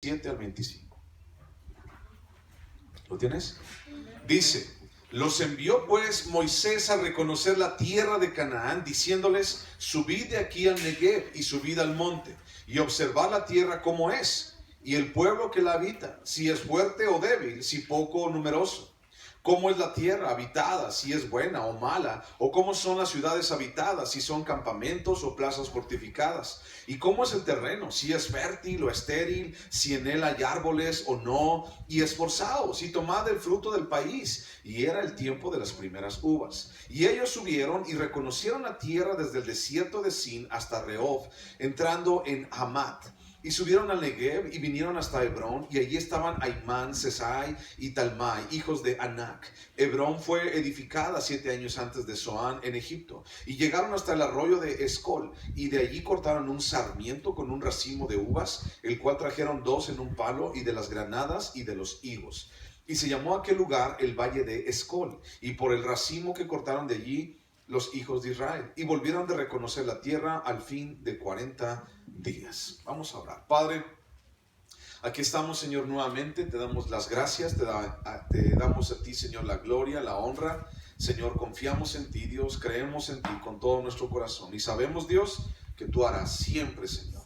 7 al 25. ¿Lo tienes? Dice: los envió pues Moisés a reconocer la tierra de Canaán, diciéndoles: subid de aquí al Negev y subid al monte, y observad la tierra cómo es, y el pueblo que la habita, si es fuerte o débil, si poco o numeroso. ¿Cómo es la tierra habitada, si es buena o mala? ¿O cómo son las ciudades habitadas, si son campamentos o plazas fortificadas? ¿Y cómo es el terreno, si es fértil o estéril, si en él hay árboles o no? Y esforzaos y tomad el fruto del país. Y era el tiempo de las primeras uvas. Y ellos subieron y reconocieron la tierra desde el desierto de Sin hasta Rehob, entrando en Hamat. Y subieron al Negev y vinieron hasta Hebrón, y allí estaban Aimán, Sesai y Talmai, hijos de Anac. Hebrón fue edificada 7 años antes de Zoán en Egipto, y llegaron hasta el arroyo de Escol, y de allí cortaron un sarmiento con un racimo de uvas, el cual trajeron 2 en un palo, y de las granadas y de los higos. Y se llamó aquel lugar el valle de Escol, y por el racimo que cortaron de allí los hijos de Israel, y volvieron de reconocer la tierra al fin de 40 días. Vamos a orar. Padre, aquí estamos, Señor, nuevamente. Te damos las gracias, te damos a ti, Señor, la gloria, la honra. Señor, confiamos en ti, Dios, creemos en ti con todo nuestro corazón, y sabemos, Dios, que tú harás siempre, Señor.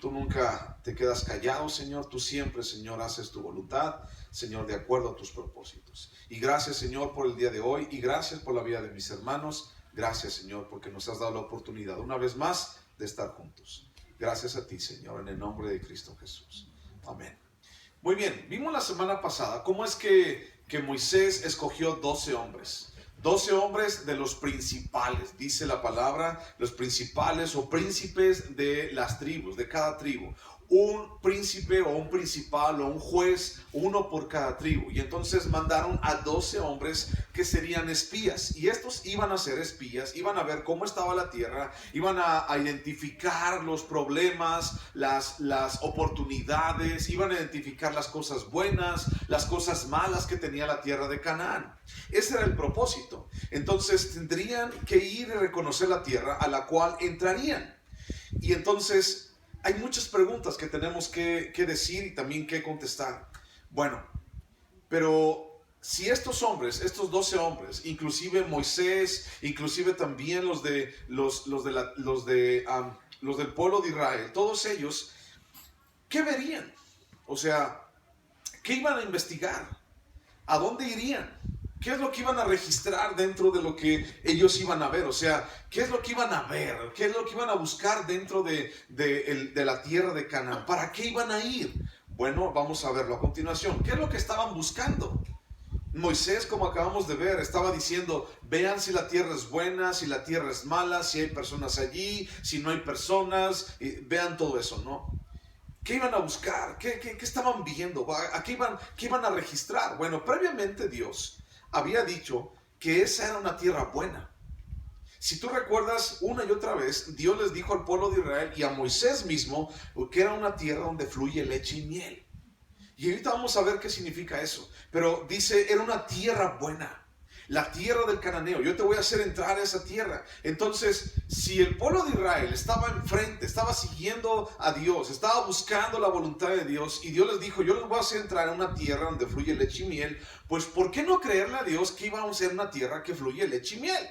Tú nunca te quedas callado, Señor. Tú siempre, Señor, haces tu voluntad, Señor, de acuerdo a tus propósitos. Y gracias, Señor, por el día de hoy, y gracias por la vida de mis hermanos. Gracias, Señor, porque nos has dado la oportunidad una vez más de estar juntos. Gracias a ti, Señor, en el nombre de Cristo Jesús. Amén. Muy bien, vimos la semana pasada cómo es que Moisés escogió 12 hombres. 12 hombres de los principales, dice la palabra, los principales o príncipes de las tribus, de cada tribu. Un príncipe o un principal o un juez, uno por cada tribu. Y entonces mandaron a 12 hombres que serían espías. Y estos iban a ser espías, iban a ver cómo estaba la tierra, iban a identificar los problemas, las oportunidades, iban a identificar las cosas buenas, las cosas malas que tenía la tierra de Canaán. Ese era el propósito. Entonces tendrían que ir y reconocer la tierra a la cual entrarían. Y entonces hay muchas preguntas que tenemos que decir y también que contestar. Bueno, pero si estos hombres, estos 12 hombres, inclusive Moisés, inclusive también los del pueblo de Israel, todos ellos, ¿qué verían? O sea, ¿qué iban a investigar? ¿A dónde irían? ¿Qué es lo que iban a registrar dentro de lo que ellos iban a ver? O sea, ¿qué es lo que iban a ver? ¿Qué es lo que iban a buscar dentro de la tierra de Canaán? ¿Para qué iban a ir? Bueno, vamos a verlo a continuación. ¿Qué es lo que estaban buscando? Moisés, como acabamos de ver, estaba diciendo: vean si la tierra es buena, si la tierra es mala, si hay personas allí, si no hay personas, vean todo eso, ¿no? ¿Qué iban a buscar? ¿Qué estaban viendo? ¿Qué iban a registrar? Bueno, previamente Dios había dicho que esa era una tierra buena. Si tú recuerdas, una y otra vez, Dios les dijo al pueblo de Israel y a Moisés mismo que era una tierra donde fluye leche y miel. Y ahorita vamos a ver qué significa eso. Pero dice, era una tierra buena. La tierra del cananeo, yo te voy a hacer entrar a esa tierra. Entonces, si el pueblo de Israel estaba enfrente, estaba siguiendo a Dios, estaba buscando la voluntad de Dios, y Dios les dijo: yo les voy a hacer entrar a una tierra donde fluye leche y miel, pues ¿por qué no creerle a Dios que íbamos a ser una tierra que fluye leche y miel?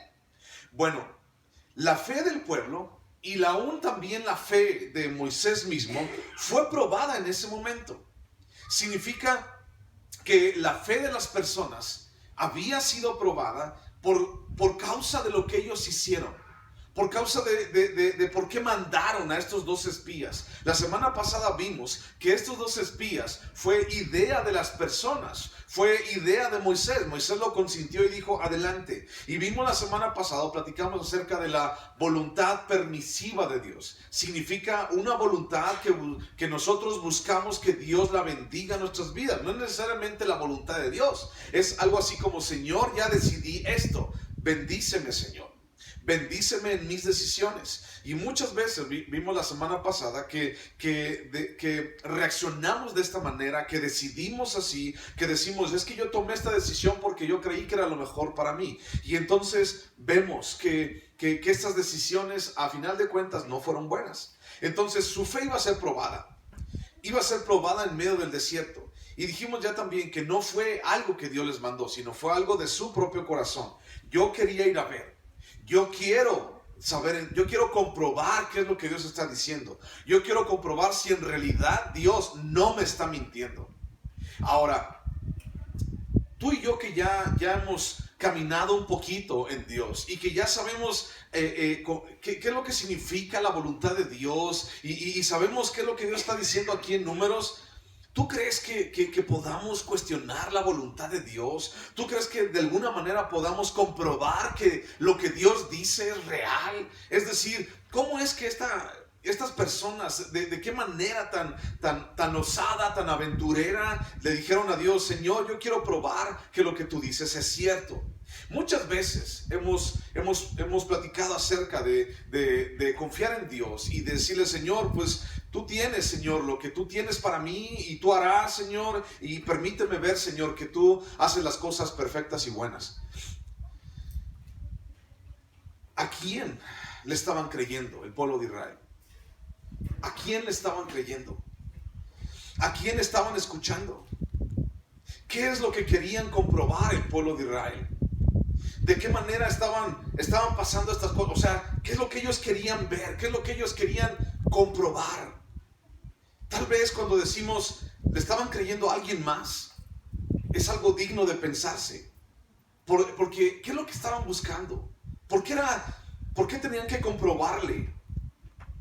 Bueno, la fe del pueblo y aún también la fe de Moisés mismo fue probada en ese momento. Significa que la fe de las personas había sido probada por causa de lo que ellos hicieron, por causa de por qué mandaron a estos 2 espías. La semana pasada vimos que estos 2 espías fue idea de las personas, fue idea de Moisés. Moisés lo consintió y dijo: adelante. Y vimos la semana pasada, platicamos acerca de la voluntad permisiva de Dios. Significa una voluntad que nosotros buscamos que Dios la bendiga en nuestras vidas. No es necesariamente la voluntad de Dios. Es algo así como: Señor, ya decidí esto, bendíceme, Señor. Bendíceme en mis decisiones. Y muchas veces vimos la semana pasada que reaccionamos de esta manera, que decidimos así, que decimos: es que yo tomé esta decisión porque yo creí que era lo mejor para mí. Y entonces vemos que estas decisiones a final de cuentas no fueron buenas. Entonces su fe iba a ser probada. iba a ser probada en medio del desierto. Y dijimos ya también que no fue algo que Dios les mandó, sino fue algo de su propio corazón. Yo quería ir a ver. Yo quiero saber, yo quiero comprobar qué es lo que Dios está diciendo. Yo quiero comprobar si en realidad Dios no me está mintiendo. Ahora, tú y yo que ya hemos caminado un poquito en Dios y que ya sabemos qué es lo que significa la voluntad de Dios y sabemos qué es lo que Dios está diciendo aquí en Números. ¿Tú crees que podamos cuestionar la voluntad de Dios? ¿Tú crees que de alguna manera podamos comprobar que lo que Dios dice es real? Es decir, ¿cómo es que estas personas, de qué manera tan osada, tan aventurera, le dijeron a Dios: Señor, yo quiero probar que lo que tú dices es cierto? Muchas veces hemos platicado acerca de confiar en Dios y de decirle: Señor, pues tú tienes, Señor, lo que tú tienes para mí y tú harás, Señor, y permíteme ver, Señor, que tú haces las cosas perfectas y buenas. ¿A quién le estaban creyendo el pueblo de Israel? ¿A quién le estaban creyendo? ¿A quién estaban escuchando? ¿Qué es lo que querían comprobar el pueblo de Israel? ¿De qué manera estaban pasando estas cosas? O sea, ¿qué es lo que ellos querían ver? ¿Qué es lo que ellos querían comprobar? Tal vez cuando decimos le estaban creyendo a alguien más, es algo digno de pensarse. Porque, ¿qué es lo que estaban buscando? ¿Por qué tenían que comprobarle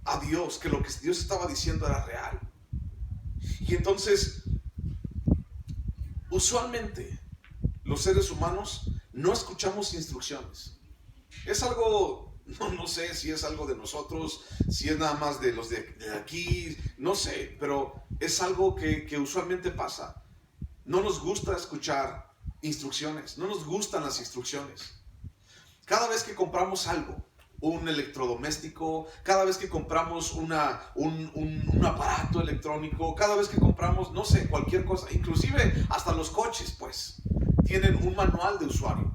a Dios que lo que Dios estaba diciendo era real? Y entonces, usualmente, los seres humanos no escuchamos instrucciones. Es algo, no sé si es algo de nosotros, si es nada más de los de aquí, no sé, pero es algo que usualmente pasa. No nos gusta escuchar instrucciones, no nos gustan las instrucciones. Cada vez que compramos algo, un electrodoméstico, cada vez que compramos un aparato electrónico, cada vez que compramos, no sé, cualquier cosa, inclusive hasta los coches, pues, tienen un manual de usuario.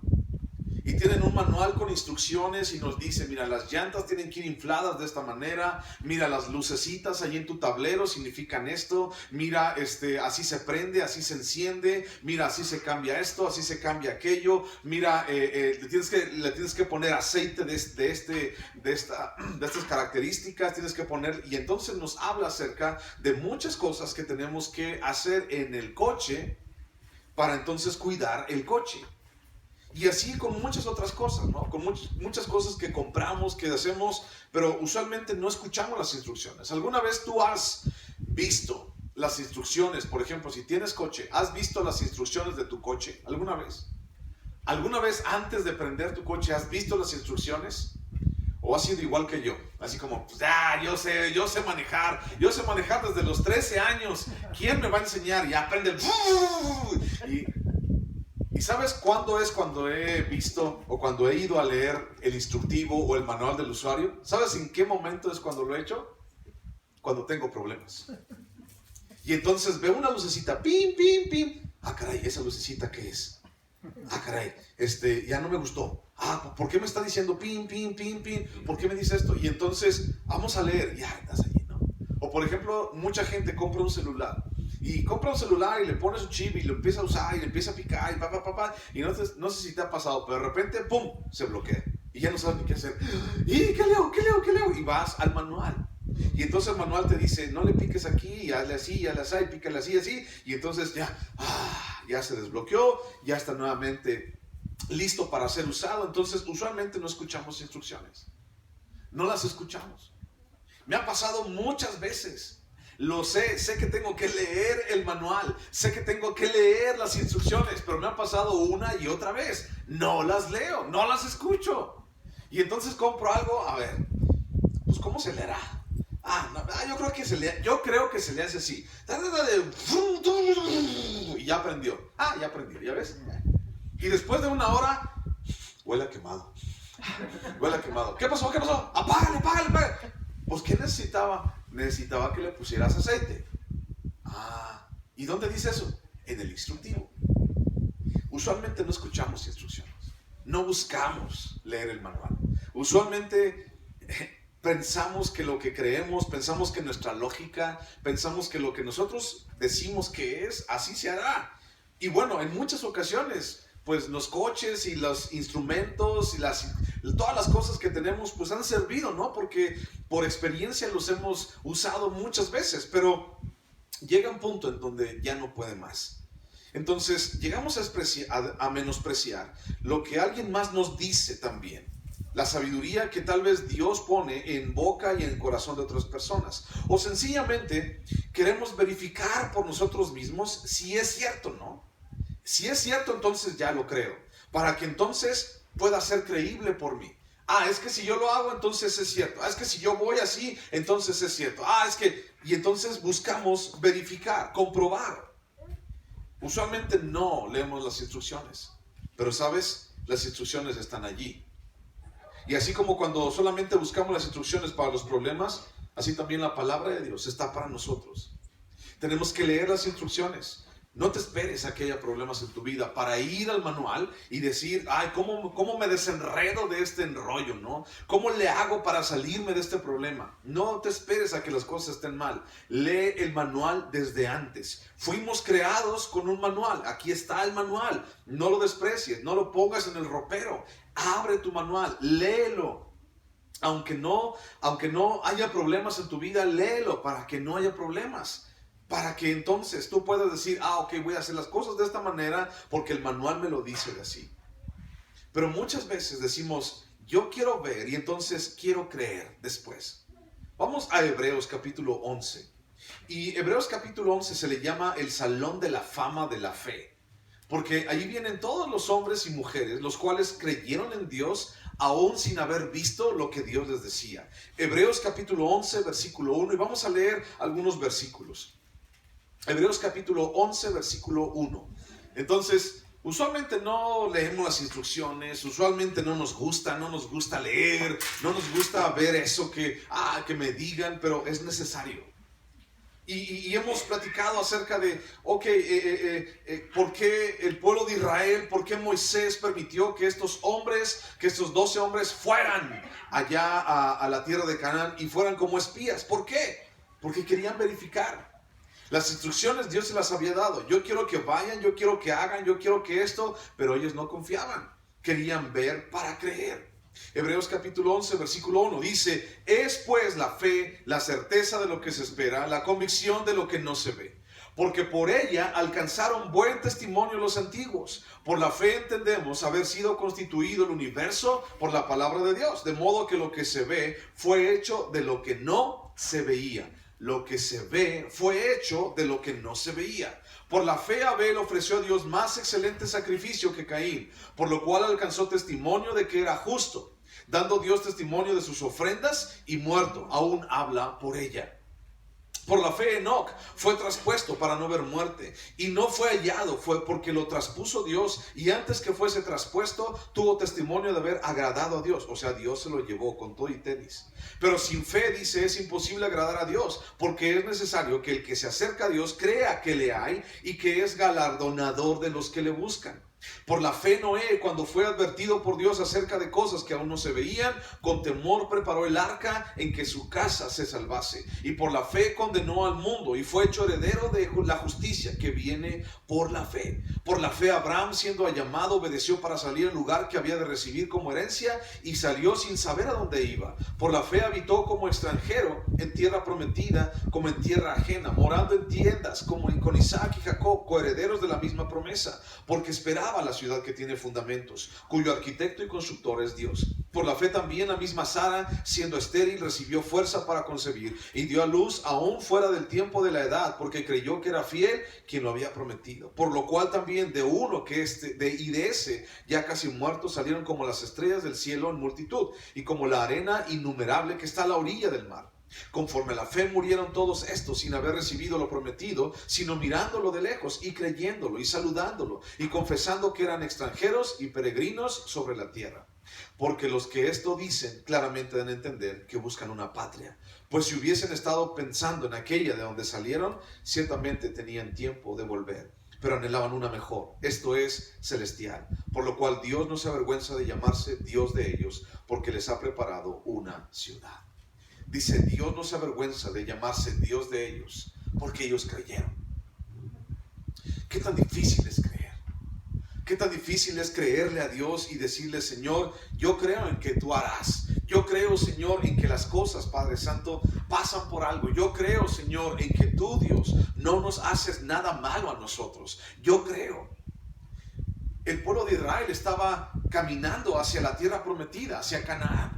Y tienen un manual con instrucciones y nos dice: mira, las llantas tienen que ir infladas de esta manera, mira, las lucecitas ahí en tu tablero significan esto, mira, así se prende, así se enciende, mira, así se cambia esto, así se cambia aquello, mira, le tienes que poner aceite de estas características, tienes que poner, y entonces nos habla acerca de muchas cosas que tenemos que hacer en el coche para entonces cuidar el coche. Y así con muchas otras cosas, ¿no? Con muchas cosas que compramos, que hacemos, pero usualmente no escuchamos las instrucciones. ¿Alguna vez tú has visto las instrucciones? Por ejemplo, si tienes coche, ¿has visto las instrucciones de tu coche? ¿Alguna vez? ¿Alguna vez antes de prender tu coche has visto las instrucciones? ¿O has sido igual que yo? Así como, pues, yo sé manejar desde los 13 años. ¿Quién me va a enseñar? Ya aprende el... ¿Y sabes cuándo es cuando he visto o cuando he ido a leer el instructivo o el manual del usuario? ¿Sabes en qué momento es cuando lo he hecho? Cuando tengo problemas. Y entonces veo una lucecita, pim, pim, pim. Ah, caray, ¿esa lucecita qué es? Ah, caray, ya no me gustó. Ah, ¿por qué me está diciendo pim, pim, pim, pim? ¿Por qué me dice esto? Y entonces vamos a leer. Ya, estás allí, ¿no? O por ejemplo, mucha gente compra un celular. Y compra un celular y le pone su chip y lo empieza a usar y le empieza a picar y no sé si te ha pasado, pero de repente, ¡pum!, se bloquea y ya no sabes ni qué hacer. ¿Y qué leo? Y vas al manual. Y entonces el manual te dice: no le piques aquí, y hazle así, y hazle así, y pícale así, y entonces ya se desbloqueó, ya está nuevamente listo para ser usado. Entonces usualmente no escuchamos instrucciones, no las escuchamos. Me ha pasado muchas veces. Lo sé que tengo que leer el manual, sé que tengo que leer las instrucciones, pero me ha pasado una y otra vez. No las leo, no las escucho. Y entonces compro algo, a ver, pues ¿cómo se leerá? Yo creo que se le hace así. Y ya aprendió. Ya aprendió, ¿ya ves? Y después de una hora, huele a quemado. ¿Qué pasó? Apágale. Pues ¿qué necesitaba? Necesitaba que le pusieras aceite. ¿Y dónde dice eso? En el instructivo. Usualmente no escuchamos instrucciones, no buscamos leer el manual. Usualmente pensamos que lo que creemos, pensamos que nuestra lógica, pensamos que lo que nosotros decimos que es, así se hará. Y bueno, en muchas ocasiones, pues los coches y los instrumentos y todas las cosas que tenemos, pues han servido, ¿no? Porque por experiencia los hemos usado muchas veces, pero llega un punto en donde ya no puede más. Entonces llegamos a menospreciar lo que alguien más nos dice también. La sabiduría que tal vez Dios pone en boca y en el corazón de otras personas. O sencillamente queremos verificar por nosotros mismos si es cierto, ¿no? Si es cierto, entonces ya lo creo. Para que entonces pueda ser creíble por mí. Es que si yo lo hago, entonces es cierto. Es que si yo voy así, entonces es cierto. Y entonces buscamos verificar, comprobar. Usualmente no leemos las instrucciones. Pero sabes, las instrucciones están allí. Y así como cuando solamente buscamos las instrucciones para los problemas, así también la palabra de Dios está para nosotros. Tenemos que leer las instrucciones. No te esperes a que haya problemas en tu vida para ir al manual y decir, ¿cómo me desenredo de este enrollo, ¿no? ¿Cómo le hago para salirme de este problema? No te esperes a que las cosas estén mal. Lee el manual desde antes. Fuimos creados con un manual. Aquí está el manual. No lo desprecies, no lo pongas en el ropero. Abre tu manual, léelo. Aunque no haya problemas en tu vida, léelo para que no haya problemas. Para que entonces tú puedas decir, voy a hacer las cosas de esta manera porque el manual me lo dice de así. Pero muchas veces decimos, yo quiero ver y entonces quiero creer después. Vamos a Hebreos capítulo 11. Y Hebreos capítulo 11 se le llama el Salón de la Fama de la Fe. Porque allí vienen todos los hombres y mujeres, los cuales creyeron en Dios aún sin haber visto lo que Dios les decía. Hebreos capítulo 11, versículo 1, y vamos a leer algunos versículos. Hebreos capítulo 11, versículo 1. Entonces, usualmente no leemos las instrucciones, usualmente no nos gusta leer, no nos gusta ver eso que me digan, pero es necesario. Y hemos platicado acerca de, ¿por qué el pueblo de Israel, por qué Moisés permitió que estos 12 hombres fueran allá a la tierra de Canaán y fueran como espías? ¿Por qué? Porque querían verificar. Las instrucciones Dios se las había dado. Yo quiero que vayan, yo quiero que hagan, yo quiero que esto, pero ellos no confiaban. Querían ver para creer. Hebreos capítulo 11, versículo 1 dice, es pues la fe, la certeza de lo que se espera, la convicción de lo que no se ve. Porque por ella alcanzaron buen testimonio los antiguos. Por la fe entendemos haber sido constituido el universo por la palabra de Dios. De modo que lo que se ve fue hecho de lo que no se veía. Lo que se ve fue hecho de lo que no se veía. Por la fe Abel ofreció a Dios más excelente sacrificio que Caín, por lo cual alcanzó testimonio de que era justo, dando Dios testimonio de sus ofrendas y muerto, aún habla por ella. Por la fe Enoc fue traspuesto para no ver muerte, y no fue hallado, fue porque lo traspuso Dios, y antes que fuese traspuesto, tuvo testimonio de haber agradado a Dios. O sea, Dios se lo llevó con todo y tenis. Pero sin fe, dice, es imposible agradar a Dios, porque es necesario que el que se acerca a Dios crea que le hay, y que es galardonador de los que le buscan. Por la fe Noé, cuando fue advertido por Dios acerca de cosas que aún no se veían, con temor preparó el arca en que su casa se salvase. Y por la fe condenó al mundo y fue hecho heredero de la justicia que viene por la fe. Por la fe Abraham, siendo llamado, obedeció para salir al lugar que había de recibir como herencia y salió sin saber a dónde iba. Por la fe habitó como extranjero en tierra prometida, como en tierra ajena, morando en tiendas como con Isaac y Jacob, coherederos de la misma promesa, porque esperaba la ciudad que tiene fundamentos, cuyo arquitecto y constructor es Dios. Por la fe también la misma Sara, siendo estéril, recibió fuerza para concebir y dio a luz aún fuera del tiempo de la edad, porque creyó que era fiel quien lo había prometido. Por lo cual también de uno y de ese ya casi muerto salieron como las estrellas del cielo en multitud, y como la arena innumerable que está a la orilla del mar. Conforme a la fe murieron todos estos sin haber recibido lo prometido, sino mirándolo de lejos y creyéndolo y saludándolo y confesando que eran extranjeros y peregrinos sobre la tierra. Porque los que esto dicen claramente dan a entender que buscan una patria. Pues si hubiesen estado pensando en aquella de donde salieron, ciertamente tenían tiempo de volver, pero anhelaban una mejor, esto es, celestial. Por lo cual Dios no se avergüenza de llamarse Dios de ellos, porque les ha preparado una ciudad. Dice, Dios no se avergüenza de llamarse Dios de ellos, porque ellos creyeron. ¿Qué tan difícil es creer? ¿Qué tan difícil es creerle a Dios y decirle, Señor, yo creo en que tú harás? Yo creo, Señor, en que las cosas, Padre Santo, pasan por algo. Yo creo, Señor, en que tú, Dios, no nos haces nada malo a nosotros. Yo creo. El pueblo de Israel estaba caminando hacia la tierra prometida, hacia Canaán.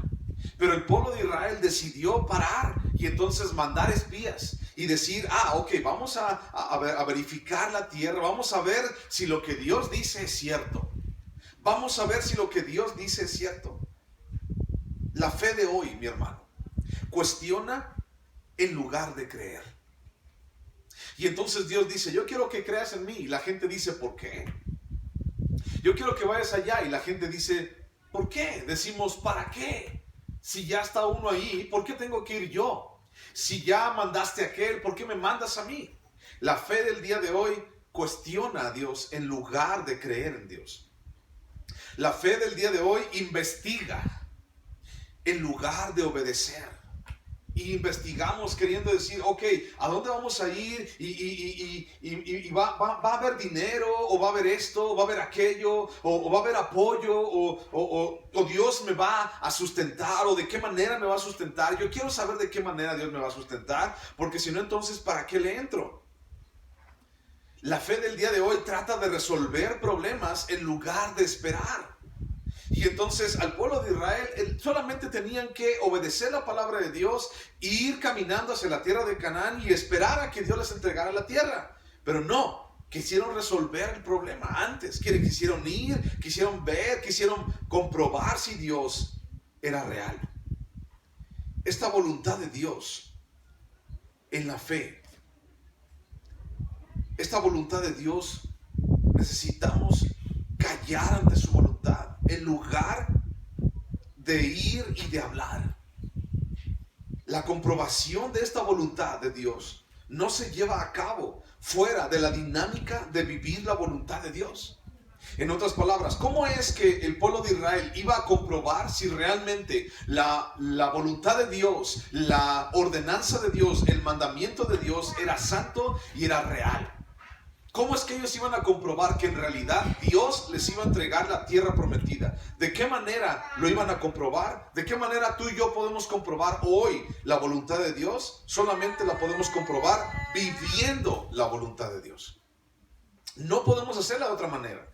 Pero el pueblo de Israel decidió parar y entonces mandar espías y decir, ok, vamos a verificar la tierra, vamos a ver si lo que Dios dice es cierto. Vamos a ver si lo que Dios dice es cierto. La fe de hoy, mi hermano, cuestiona en lugar de creer. Y entonces Dios dice, yo quiero que creas en mí. Y la gente dice, ¿por qué? Yo quiero que vayas allá. Y la gente dice, ¿por qué? Decimos, ¿para qué? Si ya está uno ahí, ¿por qué tengo que ir yo? Si ya mandaste a aquel, ¿por qué me mandas a mí? La fe del día de hoy cuestiona a Dios en lugar de creer en Dios. La fe del día de hoy investiga en lugar de obedecer. Y investigamos queriendo decir, ok, ¿a dónde vamos a ir? Y va a haber dinero, o va a haber esto, o va a haber aquello, o va a haber apoyo, o Dios me va a sustentar, o de qué manera me va a sustentar. Yo quiero saber de qué manera Dios me va a sustentar, porque si no, entonces, ¿para qué le entro? La fe del día de hoy trata de resolver problemas en lugar de esperar. Y entonces al pueblo de Israel solamente tenían que obedecer la palabra de Dios e ir caminando hacia la tierra de Canaán y esperar a que Dios les entregara la tierra. Pero no, quisieron resolver el problema antes. Quisieron ir, quisieron ver, quisieron comprobar si Dios era real. Esta voluntad de Dios en la fe, esta voluntad de Dios, necesitamos callar ante su voluntad en lugar de ir y de hablar. La comprobación de esta voluntad de Dios no se lleva a cabo fuera de la dinámica de vivir la voluntad de Dios. En otras palabras, ¿cómo es que el pueblo de Israel iba a comprobar si realmente la voluntad de Dios, la ordenanza de Dios, el mandamiento de Dios era santo y era real? ¿Cómo es que ellos iban a comprobar que en realidad Dios les iba a entregar la tierra prometida? ¿De qué manera lo iban a comprobar? ¿De qué manera tú y yo podemos comprobar hoy la voluntad de Dios? Solamente la podemos comprobar viviendo la voluntad de Dios. No podemos hacerla de otra manera.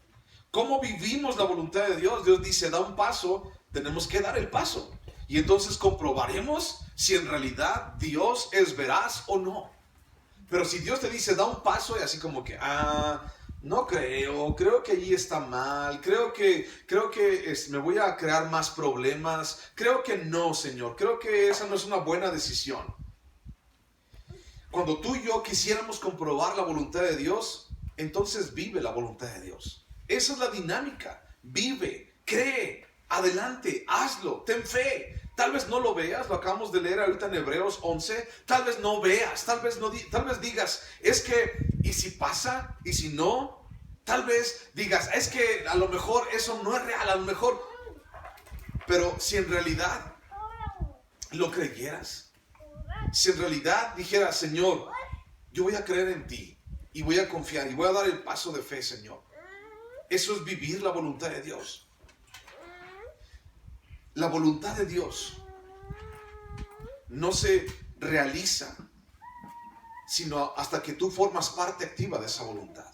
¿Cómo vivimos la voluntad de Dios? Dios dice, da un paso, tenemos que dar el paso. Y entonces comprobaremos si en realidad Dios es veraz o no. Pero si Dios te dice, da un paso, y así como que, no creo que allí está mal, creo que me voy a crear más problemas, creo que no, Señor, creo que esa no es una buena decisión. Cuando tú y yo quisiéramos comprobar la voluntad de Dios, entonces vive la voluntad de Dios. Esa es la dinámica. Vive, cree, adelante, hazlo, ten fe. Tal vez no lo veas, lo acabamos de leer ahorita en Hebreos 11. Tal vez no veas, tal vez digas, es que, ¿y si pasa? ¿Y si no? Tal vez digas, es que a lo mejor eso no es real, a lo mejor. Pero si en realidad lo creyeras, si en realidad dijeras, Señor, yo voy a creer en ti y voy a confiar y voy a dar el paso de fe, Señor. Eso es vivir la voluntad de Dios. La voluntad de Dios no se realiza sino hasta que tú formas parte activa de esa voluntad.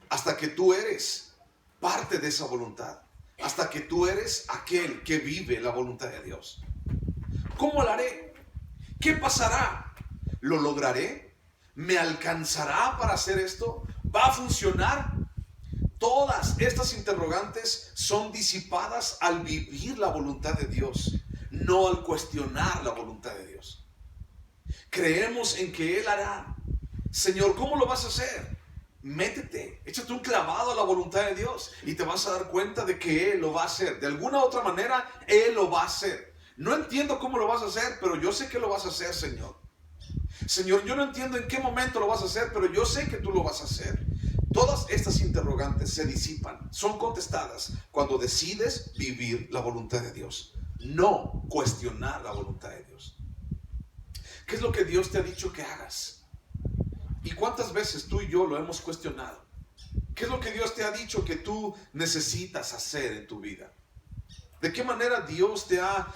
Hasta que tú eres parte de esa voluntad. Hasta que tú eres aquel que vive la voluntad de Dios. ¿Cómo lo haré? ¿Qué pasará? ¿Lo lograré? ¿Me alcanzará para hacer esto? ¿Va a funcionar? Todas estas interrogantes son disipadas al vivir la voluntad de Dios, no al cuestionar la voluntad de Dios. Creemos en que Él hará. Señor, ¿cómo lo vas a hacer? Métete, échate un clavado a la voluntad de Dios y te vas a dar cuenta de que Él lo va a hacer. De alguna otra manera, Él lo va a hacer. No entiendo cómo lo vas a hacer, pero yo sé que lo vas a hacer, Señor. Señor, yo no entiendo en qué momento lo vas a hacer, pero yo sé que tú lo vas a hacer. Todas estas interrogantes se disipan, son contestadas cuando decides vivir la voluntad de Dios. no cuestionar la voluntad de Dios. ¿Qué es lo que Dios te ha dicho que hagas? ¿Y cuántas veces tú y yo lo hemos cuestionado? ¿Qué es lo que Dios te ha dicho que tú necesitas hacer en tu vida? ¿De qué manera Dios te ha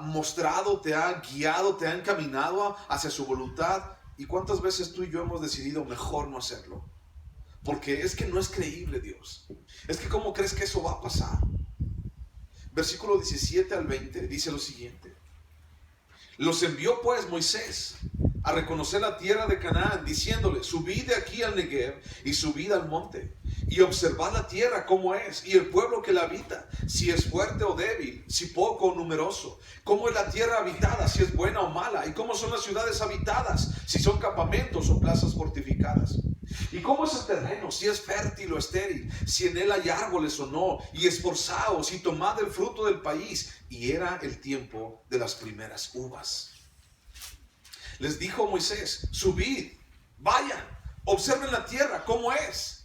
mostrado, te ha guiado, te ha encaminado hacia su voluntad? ¿Y cuántas veces tú y yo hemos decidido mejor no hacerlo? Porque es que no es creíble, Dios. Es que ¿cómo crees que eso va a pasar? Versículo 17 al 20 dice lo siguiente. Los envió pues Moisés a reconocer la tierra de Canaán, diciéndole, subid de aquí al Negev y subid al monte, y observad la tierra cómo es, y el pueblo que la habita, si es fuerte o débil, si poco o numeroso, cómo es la tierra habitada, si es buena o mala, y cómo son las ciudades habitadas, si son campamentos o plazas fortificadas. ¿Y cómo es el terreno? Si es fértil o estéril, si en él hay árboles o no, y esforzaos y tomad el fruto del país. Y era el tiempo de las primeras uvas. Les dijo Moisés, subid, vayan, observen la tierra, cómo es.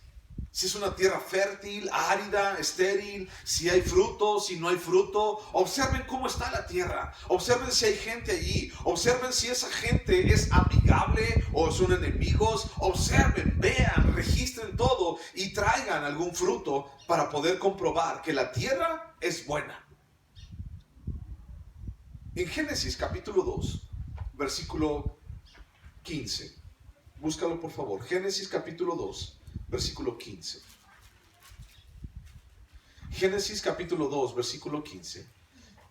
Si es una tierra fértil, árida, estéril, si hay fruto, si no hay fruto. Observen cómo está la tierra. Observen si hay gente allí. Observen si esa gente es amigable o son enemigos. Observen, vean, registren todo y traigan algún fruto para poder comprobar que la tierra es buena. En Génesis capítulo 2, versículo 15. Búscalo por favor. Génesis capítulo 2. Versículo 15. Génesis capítulo 2, versículo 15.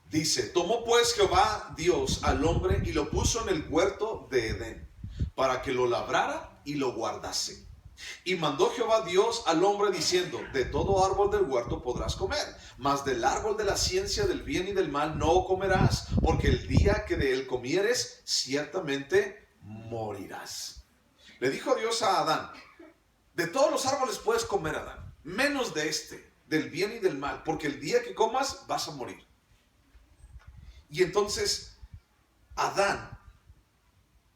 Dice, tomó pues Jehová Dios al hombre y lo puso en el huerto de Edén, para que lo labrara y lo guardase. Y mandó Jehová Dios al hombre diciendo, de todo árbol del huerto podrás comer, mas del árbol de la ciencia del bien y del mal no comerás, porque el día que de él comieres, ciertamente morirás. Le dijo Dios a Adán, de todos los árboles puedes comer, Adán, menos de este, del bien y del mal, porque el día que comas vas a morir. Y entonces Adán,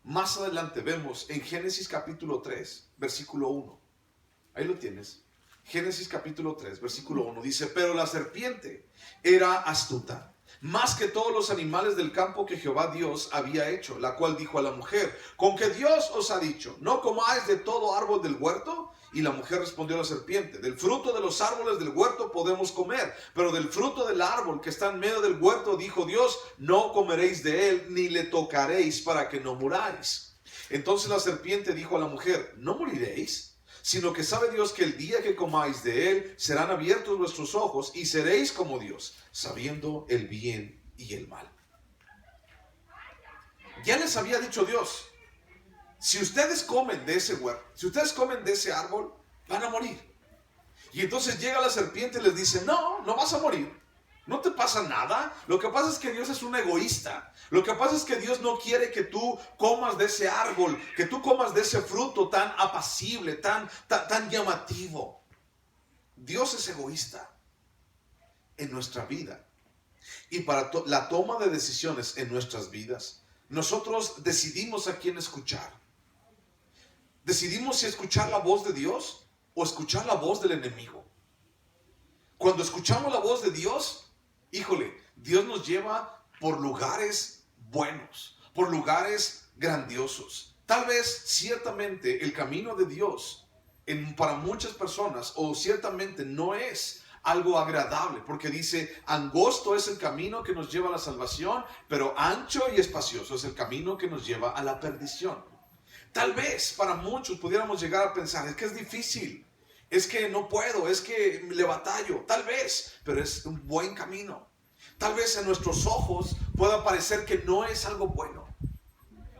más adelante vemos en Génesis capítulo 3, versículo 1. Ahí lo tienes. Génesis capítulo 3, versículo 1 dice, pero la serpiente era astuta, más que todos los animales del campo que Jehová Dios había hecho, la cual dijo a la mujer, ¿con que Dios os ha dicho, no comáis de todo árbol del huerto? Y la mujer respondió a la serpiente, del fruto de los árboles del huerto podemos comer, pero del fruto del árbol que está en medio del huerto, dijo Dios, no comeréis de él, ni le tocaréis para que no muráis. Entonces la serpiente dijo a la mujer, no moriréis, sino que sabe Dios que el día que comáis de él, serán abiertos vuestros ojos y seréis como Dios, sabiendo el bien y el mal. Ya les había dicho Dios, si ustedes comen de ese huerto, si ustedes comen de ese árbol, van a morir. Y entonces llega la serpiente y les dice, no, no vas a morir. No te pasa nada. Lo que pasa es que Dios es un egoísta. Lo que pasa es que Dios no quiere que tú comas de ese árbol, que tú comas de ese fruto tan apacible, tan llamativo. Dios es egoísta en nuestra vida. Y para la toma de decisiones en nuestras vidas, nosotros decidimos a quién escuchar. Decidimos si escuchar la voz de Dios o escuchar la voz del enemigo. Cuando escuchamos la voz de Dios, híjole, Dios nos lleva por lugares buenos, por lugares grandiosos. Tal vez, ciertamente, el camino de Dios para muchas personas, o ciertamente no es algo agradable, porque dice, angosto es el camino que nos lleva a la salvación, pero ancho y espacioso es el camino que nos lleva a la perdición. Tal vez para muchos pudiéramos llegar a pensar, es que es difícil, es que no puedo, es que le batallo, tal vez, pero es un buen camino. Tal vez en nuestros ojos pueda parecer que no es algo bueno,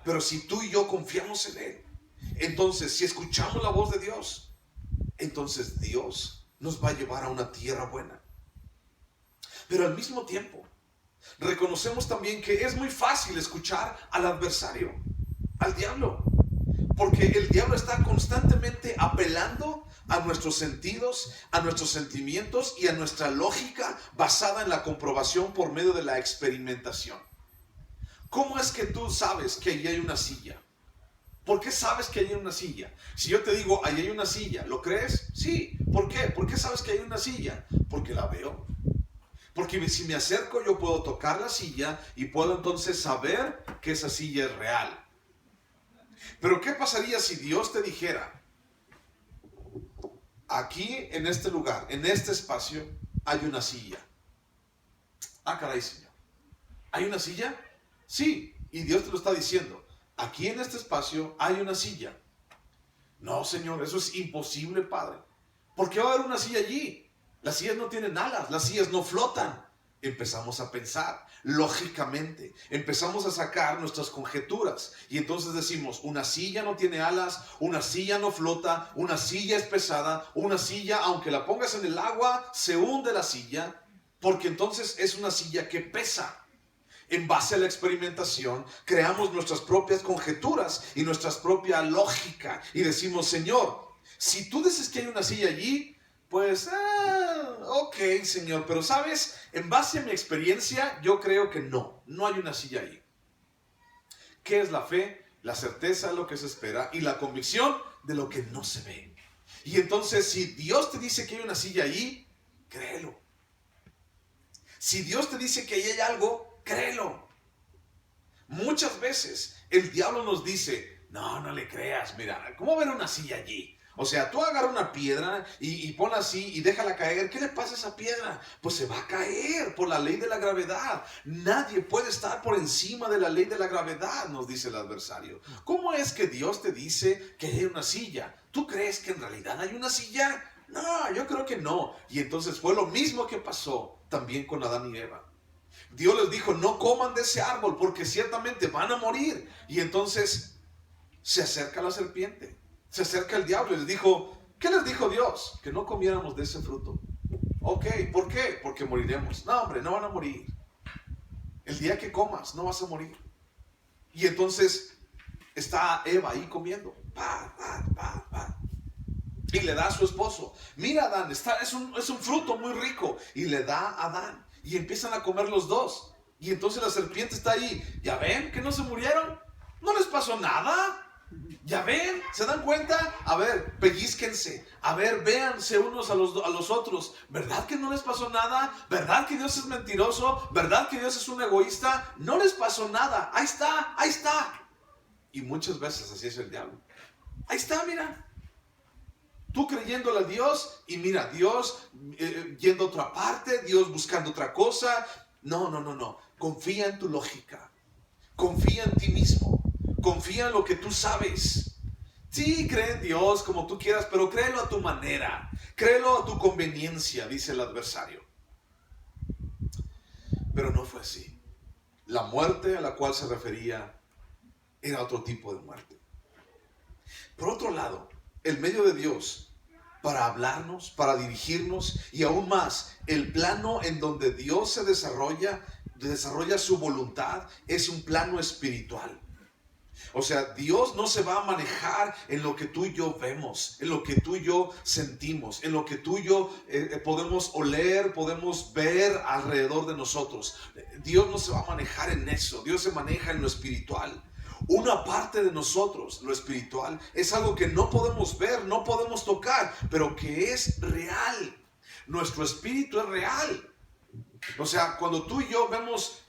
pero si tú y yo confiamos en Él, entonces si escuchamos la voz de Dios, entonces Dios nos va a llevar a una tierra buena. Pero al mismo tiempo, reconocemos también que es muy fácil escuchar al adversario, al diablo, porque el diablo está constantemente apelando a nuestros sentidos, a nuestros sentimientos y a nuestra lógica basada en la comprobación por medio de la experimentación. ¿Cómo es que tú sabes que allí hay una silla? ¿Por qué sabes que hay una silla? Si yo te digo, ahí hay una silla, ¿lo crees? Sí. ¿Por qué? ¿Por qué sabes que hay una silla? Porque la veo. Porque si me acerco yo puedo tocar la silla y puedo entonces saber que esa silla es real. Pero ¿qué pasaría si Dios te dijera, aquí en este lugar, en este espacio, hay una silla? Ah, caray, Señor. ¿Hay una silla? Sí, y Dios te lo está diciendo. Aquí en este espacio hay una silla. No, Señor, eso es imposible, Padre. ¿Por qué va a haber una silla allí? Las sillas no tienen alas, las sillas no flotan. Empezamos a pensar lógicamente, empezamos a sacar nuestras conjeturas y entonces decimos, una silla no tiene alas, una silla no flota, una silla es pesada, una silla, aunque la pongas en el agua, se hunde la silla, porque entonces es una silla que pesa. En base a la experimentación, creamos nuestras propias conjeturas y nuestra propia lógica y decimos, Señor, si tú dices que hay una silla allí, pues, ok, Señor, pero sabes, en base a mi experiencia, yo creo que no hay una silla ahí. ¿Qué es la fe? La certeza de lo que se espera y la convicción de lo que no se ve. Y entonces, si Dios te dice que hay una silla ahí, créelo. Si Dios te dice que ahí hay algo, créelo. Muchas veces el diablo nos dice, no le creas, mira, ¿cómo ver una silla allí? O sea, tú agarra una piedra y ponla así y déjala caer. ¿Qué le pasa a esa piedra? Pues se va a caer por la ley de la gravedad. Nadie puede estar por encima de la ley de la gravedad, nos dice el adversario. ¿Cómo es que Dios te dice que hay una silla? ¿Tú crees que en realidad hay una silla? No, yo creo que no. Y entonces fue lo mismo que pasó también con Adán y Eva. Dios les dijo, no coman de ese árbol porque ciertamente van a morir. Y entonces se acerca la serpiente. Se acerca el diablo y les dijo, ¿qué les dijo Dios? Que no comiéramos de ese fruto. Ok, ¿por qué? Porque moriremos. No, hombre, no van a morir. El día que comas, no vas a morir. Y entonces está Eva ahí comiendo. Y le da a su esposo. Mira, Adán, es un fruto muy rico. Y le da a Adán. Y empiezan a comer los dos. Y entonces la serpiente está ahí. ¿Ya ven que no se murieron? ¿No les pasó nada? ¿Ya ven? ¿Se dan cuenta? A ver, pellizquense. A ver, véanse unos a los otros. ¿Verdad que no les pasó nada? ¿Verdad que Dios es mentiroso? ¿Verdad que Dios es un egoísta? No les pasó nada. Ahí está, ahí está. Y muchas veces así es el diablo. Ahí está, mira. Tú creyéndole a Dios y mira, Dios yendo a otra parte, Dios buscando otra cosa. No. Confía en tu lógica. Confía en ti mismo. Confía en lo que tú sabes. Sí, cree en Dios como tú quieras, pero créelo a tu manera. Créelo a tu conveniencia, dice el adversario. Pero no fue así. La muerte a la cual se refería era otro tipo de muerte. Por otro lado, el medio de Dios para hablarnos, para dirigirnos y aún más, el plano en donde Dios se desarrolla su voluntad es un plano espiritual. O sea, Dios no se va a manejar en lo que tú y yo vemos, en lo que tú y yo sentimos, en lo que tú y yo podemos oler, podemos ver alrededor de nosotros. Dios no se va a manejar en eso, Dios se maneja en lo espiritual. Una parte de nosotros, lo espiritual, es algo que no podemos ver, no podemos tocar, pero que es real. Nuestro espíritu es real. O sea, cuando tú y yo vemos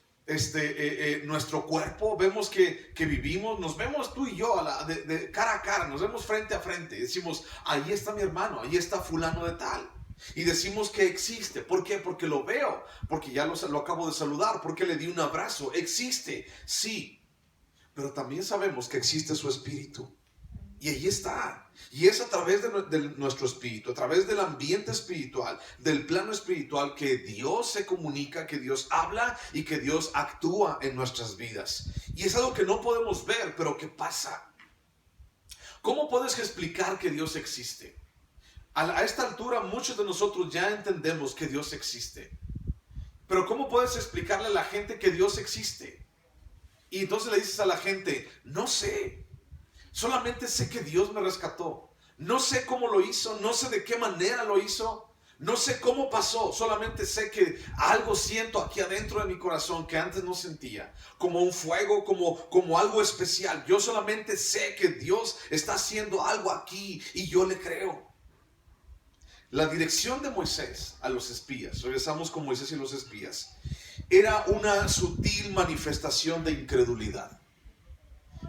nuestro cuerpo, vemos que vivimos, nos vemos tú y yo de cara a cara, nos vemos frente a frente, decimos, ahí está mi hermano, ahí está fulano de tal, y decimos que existe. ¿Por qué? Porque lo veo, porque ya lo acabo de saludar, porque le di un abrazo. Existe, sí, pero también sabemos que existe su espíritu. Y ahí está. Y es a través de nuestro espíritu, a través del ambiente espiritual, del plano espiritual, que Dios se comunica, que Dios habla y que Dios actúa en nuestras vidas. Y es algo que no podemos ver, pero que pasa. ¿Cómo puedes explicar que Dios existe? A esta altura muchos de nosotros ya entendemos que Dios existe. Pero ¿cómo puedes explicarle a la gente que Dios existe? Y entonces le dices a la gente, no sé. Solamente sé que Dios me rescató. No sé cómo lo hizo, no sé de qué manera lo hizo, no sé cómo pasó. Solamente sé que algo siento aquí adentro de mi corazón que antes no sentía. Como un fuego, como algo especial. Yo solamente sé que Dios está haciendo algo aquí y yo le creo. La dirección de Moisés a los espías, regresamos con Moisés y los espías, era una sutil manifestación de incredulidad.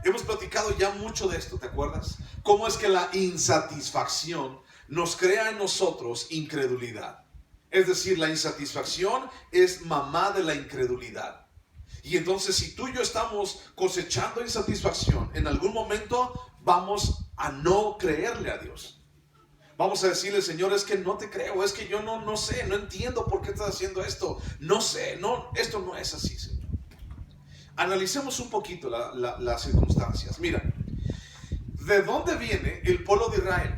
Hemos platicado ya mucho de esto, ¿te acuerdas? Cómo es que la insatisfacción nos crea en nosotros incredulidad. Es decir, la insatisfacción es mamá de la incredulidad. Y entonces si tú y yo estamos cosechando insatisfacción, en algún momento vamos a no creerle a Dios. Vamos a decirle, Señor, es que no te creo, es que yo no sé, no entiendo por qué estás haciendo esto. No sé, esto no es así, Señor. Analicemos un poquito las circunstancias. Mira, ¿de dónde viene el pueblo de Israel?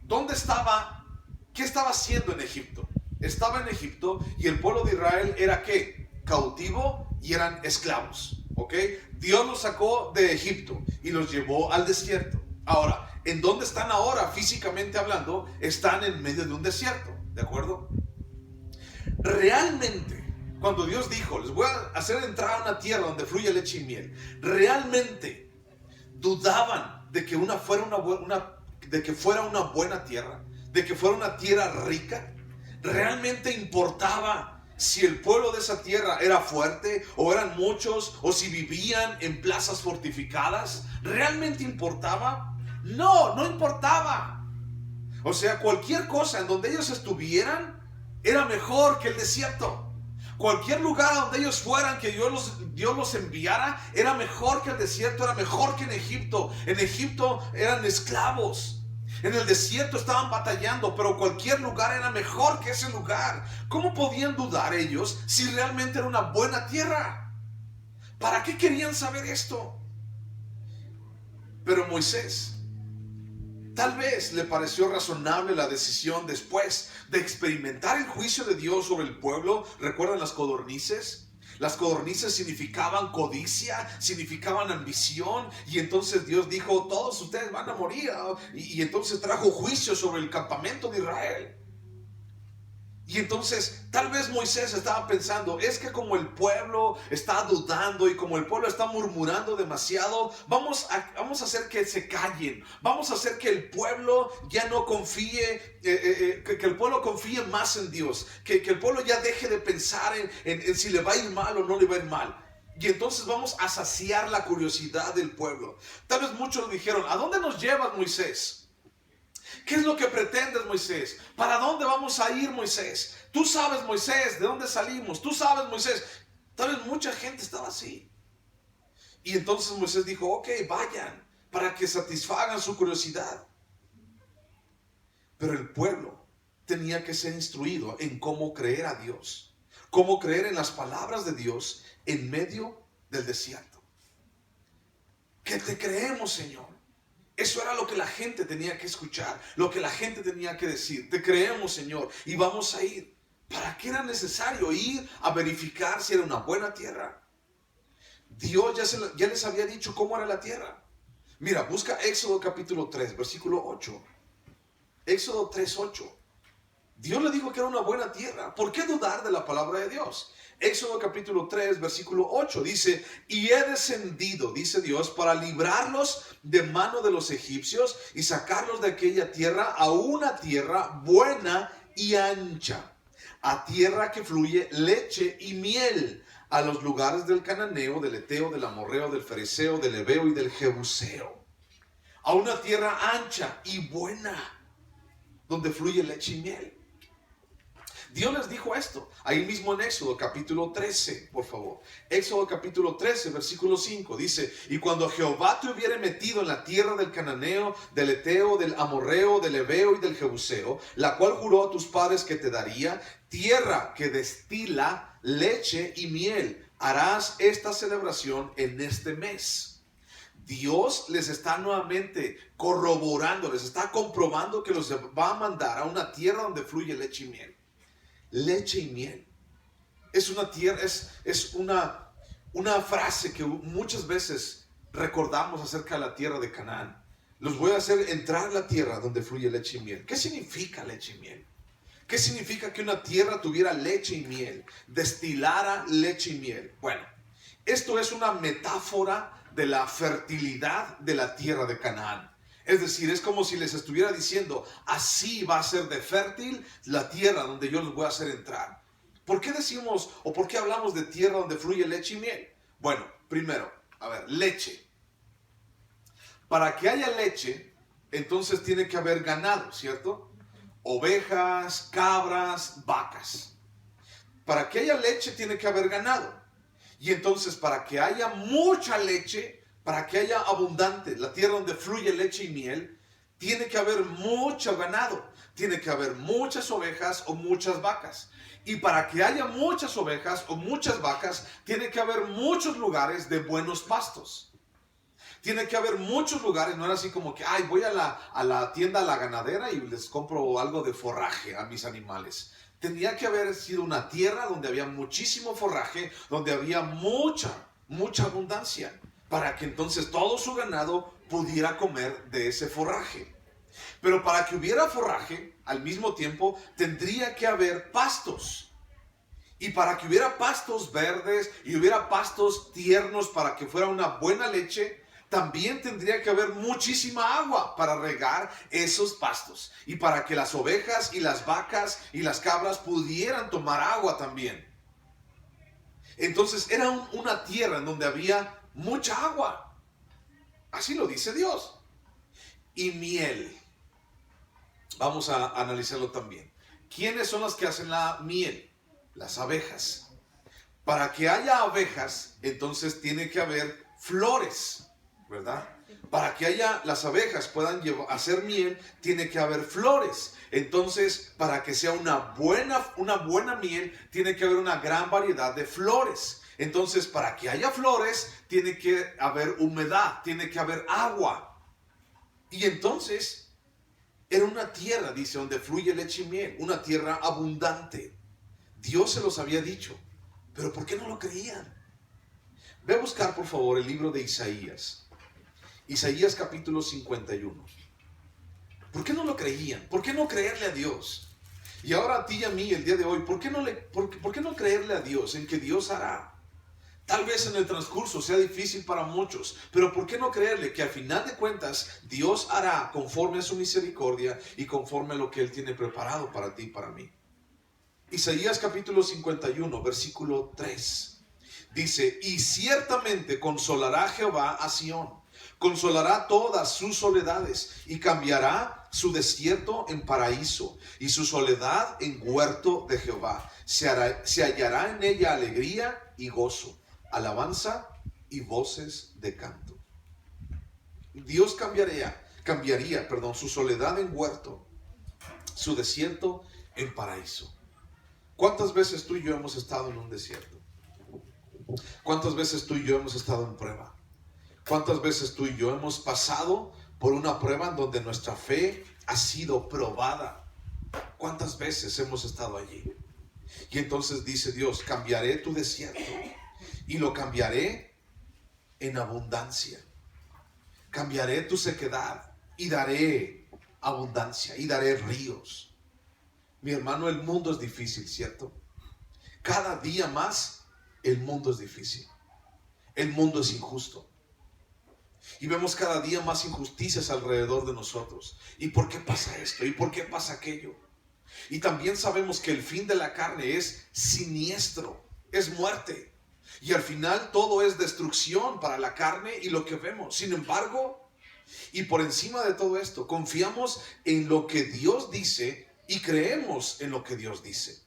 ¿Dónde estaba? ¿Qué estaba haciendo en Egipto? Estaba en Egipto y el pueblo de Israel era ¿qué? Cautivo y eran esclavos, ¿ok? Dios los sacó de Egipto y los llevó al desierto. Ahora, ¿en dónde están ahora físicamente hablando? Están en medio de un desierto, ¿de acuerdo? Realmente, cuando Dios dijo, les voy a hacer entrar a una tierra donde fluye leche y miel, realmente dudaban de que fuera una buena tierra, de que fuera una tierra rica. Realmente importaba si el pueblo de esa tierra era fuerte o eran muchos o si vivían en plazas fortificadas. ¿Realmente importaba? No importaba. O sea, cualquier cosa en donde ellos estuvieran era mejor que el desierto. Cualquier lugar a donde ellos fueran, que Dios los enviara, era mejor que el desierto, era mejor que en Egipto. En Egipto eran esclavos. En el desierto estaban batallando, pero cualquier lugar era mejor que ese lugar. ¿Cómo podían dudar ellos si realmente era una buena tierra? ¿Para qué querían saber esto? Pero Moisés, tal vez le pareció razonable la decisión después de experimentar el juicio de Dios sobre el pueblo. ¿Recuerdan las codornices? Las codornices significaban codicia, significaban ambición, y entonces Dios dijo, todos ustedes van a morir, y entonces trajo juicio sobre el campamento de Israel. Y entonces tal vez Moisés estaba pensando, es que como el pueblo está dudando y como el pueblo está murmurando demasiado, vamos a hacer que se callen, vamos a hacer que el pueblo ya no confíe, que el pueblo confíe más en Dios, que el pueblo ya deje de pensar en si le va a ir mal o no le va a ir mal. Y entonces vamos a saciar la curiosidad del pueblo. Tal vez muchos dijeron, ¿a dónde nos llevas, Moisés? ¿Qué es lo que pretendes, Moisés? ¿Para dónde vamos a ir, Moisés? Tú sabes, Moisés, de dónde salimos. Tú sabes, Moisés. Tal vez mucha gente estaba así. Y entonces Moisés dijo, ok, vayan, para que satisfagan su curiosidad. Pero el pueblo tenía que ser instruido en cómo creer a Dios, cómo creer en las palabras de Dios en medio del desierto. ¿Qué te creemos, Señor? Eso era lo que la gente tenía que escuchar, lo que la gente tenía que decir. Te creemos, Señor, y vamos a ir. ¿Para qué era necesario ir a verificar si era una buena tierra? Dios ya les había dicho cómo era la tierra. Mira, busca Éxodo capítulo 3, versículo 8. Éxodo 3, 8. Dios le dijo que era una buena tierra. ¿Por qué dudar de la palabra de Dios? Éxodo capítulo 3, versículo 8 dice, y he descendido, dice Dios, para librarlos de mano de los egipcios y sacarlos de aquella tierra a una tierra buena y ancha, a tierra que fluye leche y miel, a los lugares del cananeo, del eteo, del amorreo, del fereceo, del heveo y del jebuseo. A una tierra ancha y buena, donde fluye leche y miel. Dios les dijo esto, ahí mismo en Éxodo capítulo 13, por favor. Éxodo capítulo 13, versículo 5, dice, y cuando Jehová te hubiere metido en la tierra del cananeo, del eteo, del amorreo, del heveo y del jebuseo, la cual juró a tus padres que te daría, tierra que destila leche y miel, harás esta celebración en este mes. Dios les está nuevamente corroborando, les está comprobando que los va a mandar a una tierra donde fluye leche y miel. Leche y miel. Es una tierra, es una frase que muchas veces recordamos acerca de la tierra de Canaán. Los voy a hacer entrar a la tierra donde fluye leche y miel. ¿Qué significa leche y miel? ¿Qué significa que una tierra tuviera leche y miel? Destilara leche y miel. Bueno, esto es una metáfora de la fertilidad de la tierra de Canaán. Es decir, es como si les estuviera diciendo, así va a ser de fértil la tierra donde yo los voy a hacer entrar. ¿Por qué decimos o por qué hablamos de tierra donde fluye leche y miel? Bueno, primero, a ver, leche. Para que haya leche, entonces tiene que haber ganado, ¿cierto? Ovejas, cabras, vacas. Para que haya leche tiene que haber ganado. Y entonces para que haya mucha leche, para que haya abundante, la tierra donde fluye leche y miel, tiene que haber mucho ganado. Tiene que haber muchas ovejas o muchas vacas. Y para que haya muchas ovejas o muchas vacas, tiene que haber muchos lugares de buenos pastos. Tiene que haber muchos lugares, no era así como que, ay, voy a la tienda, a la ganadera y les compro algo de forraje a mis animales. Tenía que haber sido una tierra donde había muchísimo forraje, donde había mucha abundancia, para que entonces todo su ganado pudiera comer de ese forraje. Pero para que hubiera forraje, al mismo tiempo, tendría que haber pastos. Y para que hubiera pastos verdes y hubiera pastos tiernos para que fuera una buena leche, también tendría que haber muchísima agua para regar esos pastos. Y para que las ovejas y las vacas y las cabras pudieran tomar agua también. Entonces era una tierra en donde había mucha agua. Así lo dice Dios. Y miel. Vamos a analizarlo también. ¿Quiénes son los que hacen la miel? Las abejas. Para que haya abejas, entonces tiene que haber flores, ¿verdad? Para que las abejas puedan hacer miel, tiene que haber flores. Entonces, para que sea una buena miel, tiene que haber una gran variedad de flores. Entonces, para que haya flores, tiene que haber humedad, tiene que haber agua. Y entonces, era una tierra, dice, donde fluye leche y miel, una tierra abundante. Dios se los había dicho, pero ¿por qué no lo creían? Ve a buscar, por favor, el libro de Isaías. Isaías capítulo 51. ¿Por qué no lo creían? ¿Por qué no creerle a Dios? Y ahora a ti y a mí, el día de hoy, ¿por qué no creerle a Dios en que Dios hará? Tal vez en el transcurso sea difícil para muchos, pero ¿por qué no creerle que al final de cuentas Dios hará conforme a su misericordia y conforme a lo que Él tiene preparado para ti y para mí? Isaías capítulo 51, versículo 3. Dice, y ciertamente consolará Jehová a Sión, consolará todas sus soledades y cambiará su desierto en paraíso y su soledad en huerto de Jehová. Se hallará en ella alegría y gozo, alabanza y voces de canto. Dios cambiaría, su soledad en huerto, su desierto en paraíso. ¿Cuántas veces tú y yo hemos estado en un desierto? ¿Cuántas veces tú y yo hemos estado en prueba? ¿Cuántas veces tú y yo hemos pasado por una prueba en donde nuestra fe ha sido probada? ¿Cuántas veces hemos estado allí? Y entonces dice Dios, cambiaré tu desierto y lo cambiaré en abundancia. Cambiaré tu sequedad y daré abundancia y daré ríos. Mi hermano, el mundo es difícil, ¿cierto? Cada día más el mundo es difícil. El mundo es injusto. Y vemos cada día más injusticias alrededor de nosotros. ¿Y por qué pasa esto? ¿Y por qué pasa aquello? Y también sabemos que el fin de la carne es siniestro, es muerte. Y al final todo es destrucción para la carne y lo que vemos. Sin embargo, y por encima de todo esto, confiamos en lo que Dios dice y creemos en lo que Dios dice.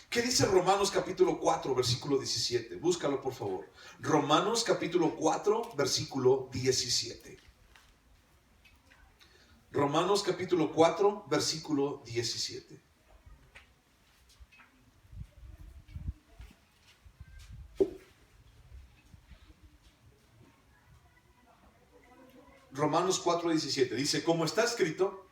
¿Qué dice Romanos capítulo 4, versículo 17? Búscalo, por favor. Romanos capítulo 4, versículo 17. Romanos capítulo 4, versículo 17. Romanos 4, 17. Dice, como está escrito,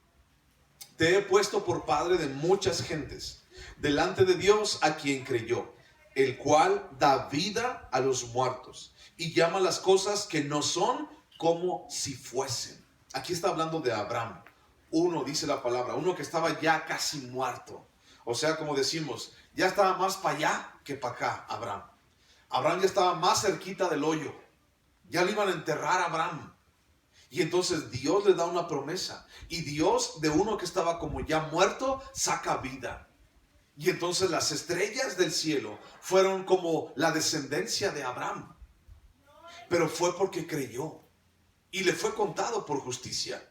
te he puesto por padre de muchas gentes, delante de Dios a quien creyó, el cual da vida a los muertos y llama las cosas que no son como si fuesen. Aquí está hablando de Abraham. Uno, dice la palabra, uno que estaba ya casi muerto. O sea, como decimos, ya estaba más para allá que para acá, Abraham. Abraham ya estaba más cerquita del hoyo. Ya lo iban a enterrar a Abraham. Y entonces Dios le da una promesa. Y Dios de uno que estaba como ya muerto saca vida. Y entonces las estrellas del cielo fueron como la descendencia de Abraham. Pero fue porque creyó. Y le fue contado por justicia.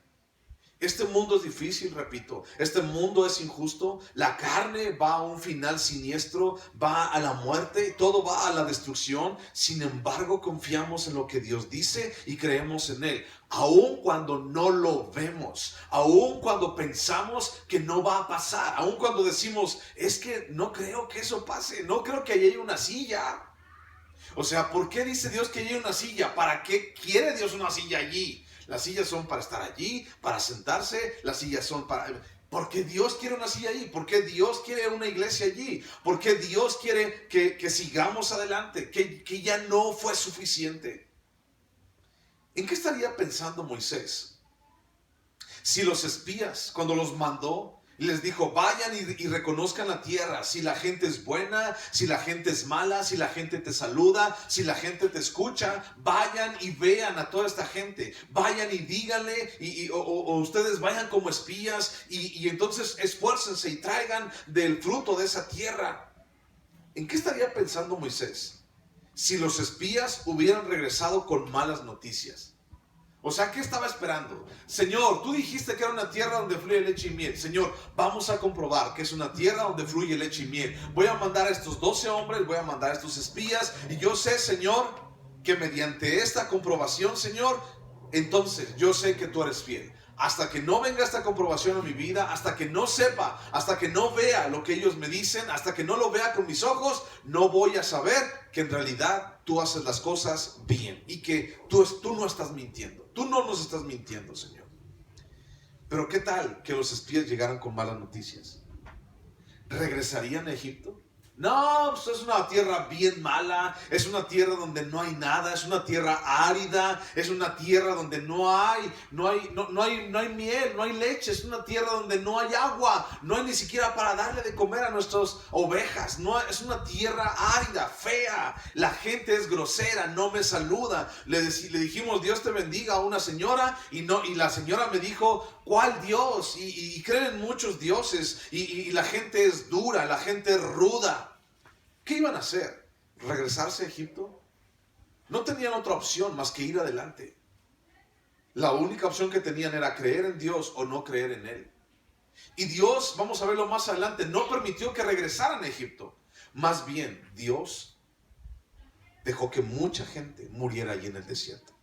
Este mundo es difícil, repito. Este mundo es injusto. La carne va a un final siniestro, va a la muerte, todo va a la destrucción. Sin embargo, confiamos en lo que Dios dice y creemos en Él. Aun cuando no lo vemos, aun cuando pensamos que no va a pasar, aun cuando decimos, es que no creo que eso pase, no creo que haya una silla. O sea, ¿por qué dice Dios que hay una silla? ¿Para qué quiere Dios una silla allí? Las sillas son para estar allí, para sentarse. Las sillas son para... Porque Dios quiere una silla allí. Porque Dios quiere una iglesia allí. Porque Dios quiere que sigamos adelante. Que ya no fue suficiente. ¿En qué estaría pensando Moisés? Si los espías, cuando los mandó, les dijo, vayan y reconozcan la tierra, si la gente es buena, si la gente es mala, si la gente te saluda, si la gente te escucha, vayan y vean a toda esta gente, vayan y díganle, o ustedes vayan como espías y entonces esfuércense y traigan del fruto de esa tierra. ¿En qué estaría pensando Moisés si los espías hubieran regresado con malas noticias? O sea, ¿qué estaba esperando? Señor, tú dijiste que era una tierra donde fluye leche y miel. Señor, vamos a comprobar que es una tierra donde fluye leche y miel. Voy a mandar a estos 12 hombres, voy a mandar a estos espías. Y yo sé, Señor, que mediante esta comprobación, Señor, entonces yo sé que tú eres fiel. Hasta que no venga esta comprobación a mi vida, hasta que no sepa, hasta que no vea lo que ellos me dicen, hasta que no lo vea con mis ojos, no voy a saber que en realidad tú haces las cosas bien y que tú no estás mintiendo. Tú no nos estás mintiendo, Señor. Pero ¿qué tal que los espías llegaran con malas noticias? ¿Regresarían a Egipto? No, pues es una tierra bien mala, es una tierra donde no hay nada, es una tierra árida, es una tierra donde no hay miel, no hay leche, es una tierra donde no hay agua, no hay ni siquiera para darle de comer a nuestras ovejas, no, es una tierra árida, fea, la gente es grosera, no me saluda. Le dijimos Dios te bendiga a una señora y la señora me dijo, ¿cuál Dios? Y creen en muchos dioses y la gente es dura, la gente es ruda. ¿Qué iban a hacer? ¿Regresarse a Egipto? No tenían otra opción más que ir adelante. La única opción que tenían era creer en Dios o no creer en Él. Y Dios, vamos a verlo más adelante, no permitió que regresaran a Egipto. Más bien, Dios dejó que mucha gente muriera allí en el desierto.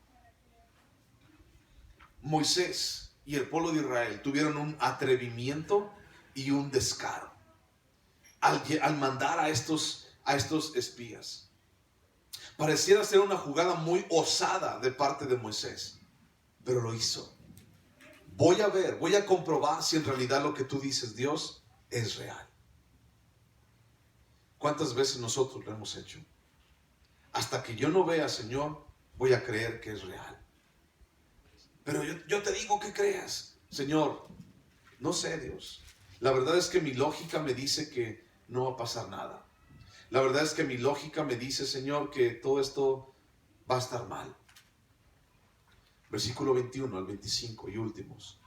Moisés y el pueblo de Israel tuvieron un atrevimiento y un descaro al mandar a estos espías. Pareciera ser una jugada muy osada de parte de Moisés, pero lo hizo. Voy a comprobar si en realidad lo que tú dices, Dios, es real. ¿Cuántas veces nosotros lo hemos hecho? Hasta que yo no vea, Señor, voy a creer que es real. Pero yo te digo que creas. Señor, no sé, Dios. La verdad es que mi lógica me dice que no va a pasar nada. La verdad es que mi lógica me dice, Señor, que todo esto va a estar mal. Versículo 21 al 25 y últimos.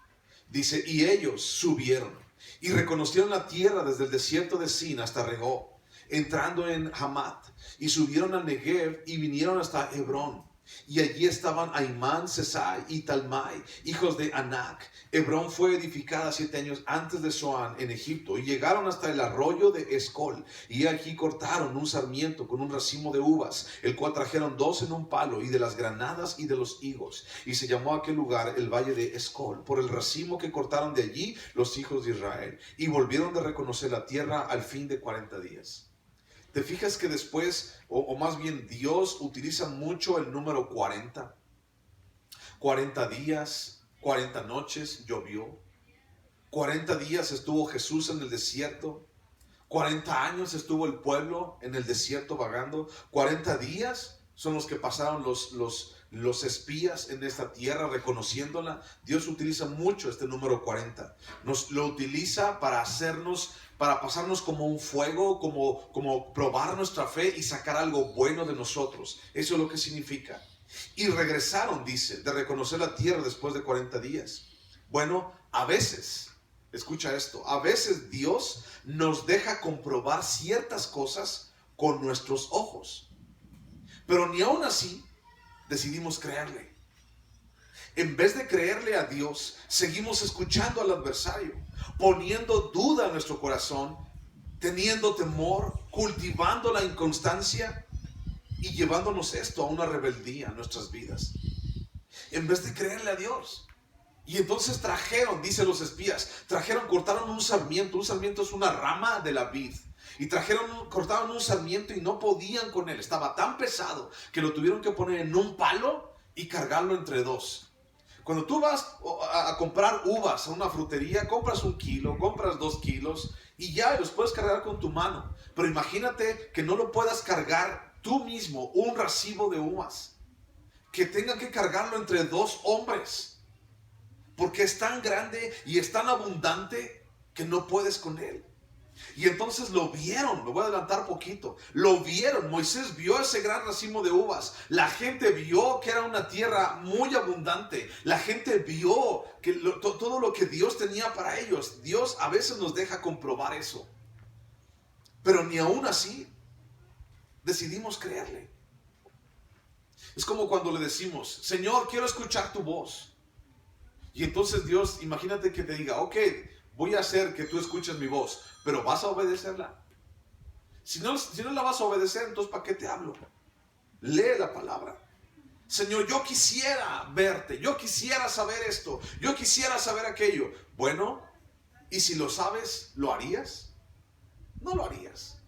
Dice, y ellos subieron y reconocieron la tierra desde el desierto de Sin hasta Regó, entrando en Hamat, y subieron a Negev y vinieron hasta Hebrón. Y allí estaban Aimán, Sesai y Talmai, hijos de Anac. Hebrón fue edificada 7 años antes de Zoán en Egipto, y llegaron hasta el arroyo de Escol, y allí cortaron un sarmiento con un racimo de uvas, el cual trajeron 2 en un palo, y de las granadas y de los higos, y se llamó aquel lugar el valle de Escol, por el racimo que cortaron de allí los hijos de Israel, y volvieron de reconocer la tierra al fin de 40 días. ¿Te fijas que después, o más bien Dios utiliza mucho el número 40? 40 días, 40 noches llovió. 40 días estuvo Jesús en el desierto. 40 años estuvo el pueblo en el desierto vagando. 40 días son los que pasaron los espías en esta tierra reconociéndola. Dios utiliza mucho este número 40. Nos lo utiliza para pasarnos como un fuego, como probar nuestra fe y sacar algo bueno de nosotros. Eso es lo que significa. Y regresaron, dice, de reconocer la tierra después de 40 días. Bueno, a veces, escucha esto, a veces Dios nos deja comprobar ciertas cosas con nuestros ojos. Pero ni aún así decidimos creerle. En vez de creerle a Dios, seguimos escuchando al adversario, poniendo duda en nuestro corazón, teniendo temor, cultivando la inconstancia y llevándonos esto a una rebeldía en nuestras vidas. En vez de creerle a Dios. Y entonces trajeron, dicen los espías, cortaron un sarmiento es una rama de la vid. Y cortaron un sarmiento y no podían con él, estaba tan pesado que lo tuvieron que poner en un palo y cargarlo entre dos. Cuando tú vas a comprar uvas a una frutería, compras 1 kilo, compras 2 kilos y ya los puedes cargar con tu mano. Pero imagínate que no lo puedas cargar tú mismo, un racimo de uvas. Que tengan que cargarlo entre 2 hombres. Porque es tan grande y es tan abundante que no puedes con él. Y entonces lo vieron, me voy a adelantar poquito, lo vieron, Moisés vio ese gran racimo de uvas, la gente vio que era una tierra muy abundante, la gente vio que todo lo que Dios tenía para ellos. Dios a veces nos deja comprobar eso, pero ni aún así decidimos creerle. Es como cuando le decimos, Señor, quiero escuchar tu voz. Y entonces Dios, imagínate que te diga, ok, voy a hacer que tú escuches mi voz, pero ¿vas a obedecerla? Si no la vas a obedecer, entonces ¿para qué te hablo? Lee la palabra. Señor, yo quisiera verte, yo quisiera saber esto, yo quisiera saber aquello. Bueno, ¿y si lo sabes, lo harías? No lo harías.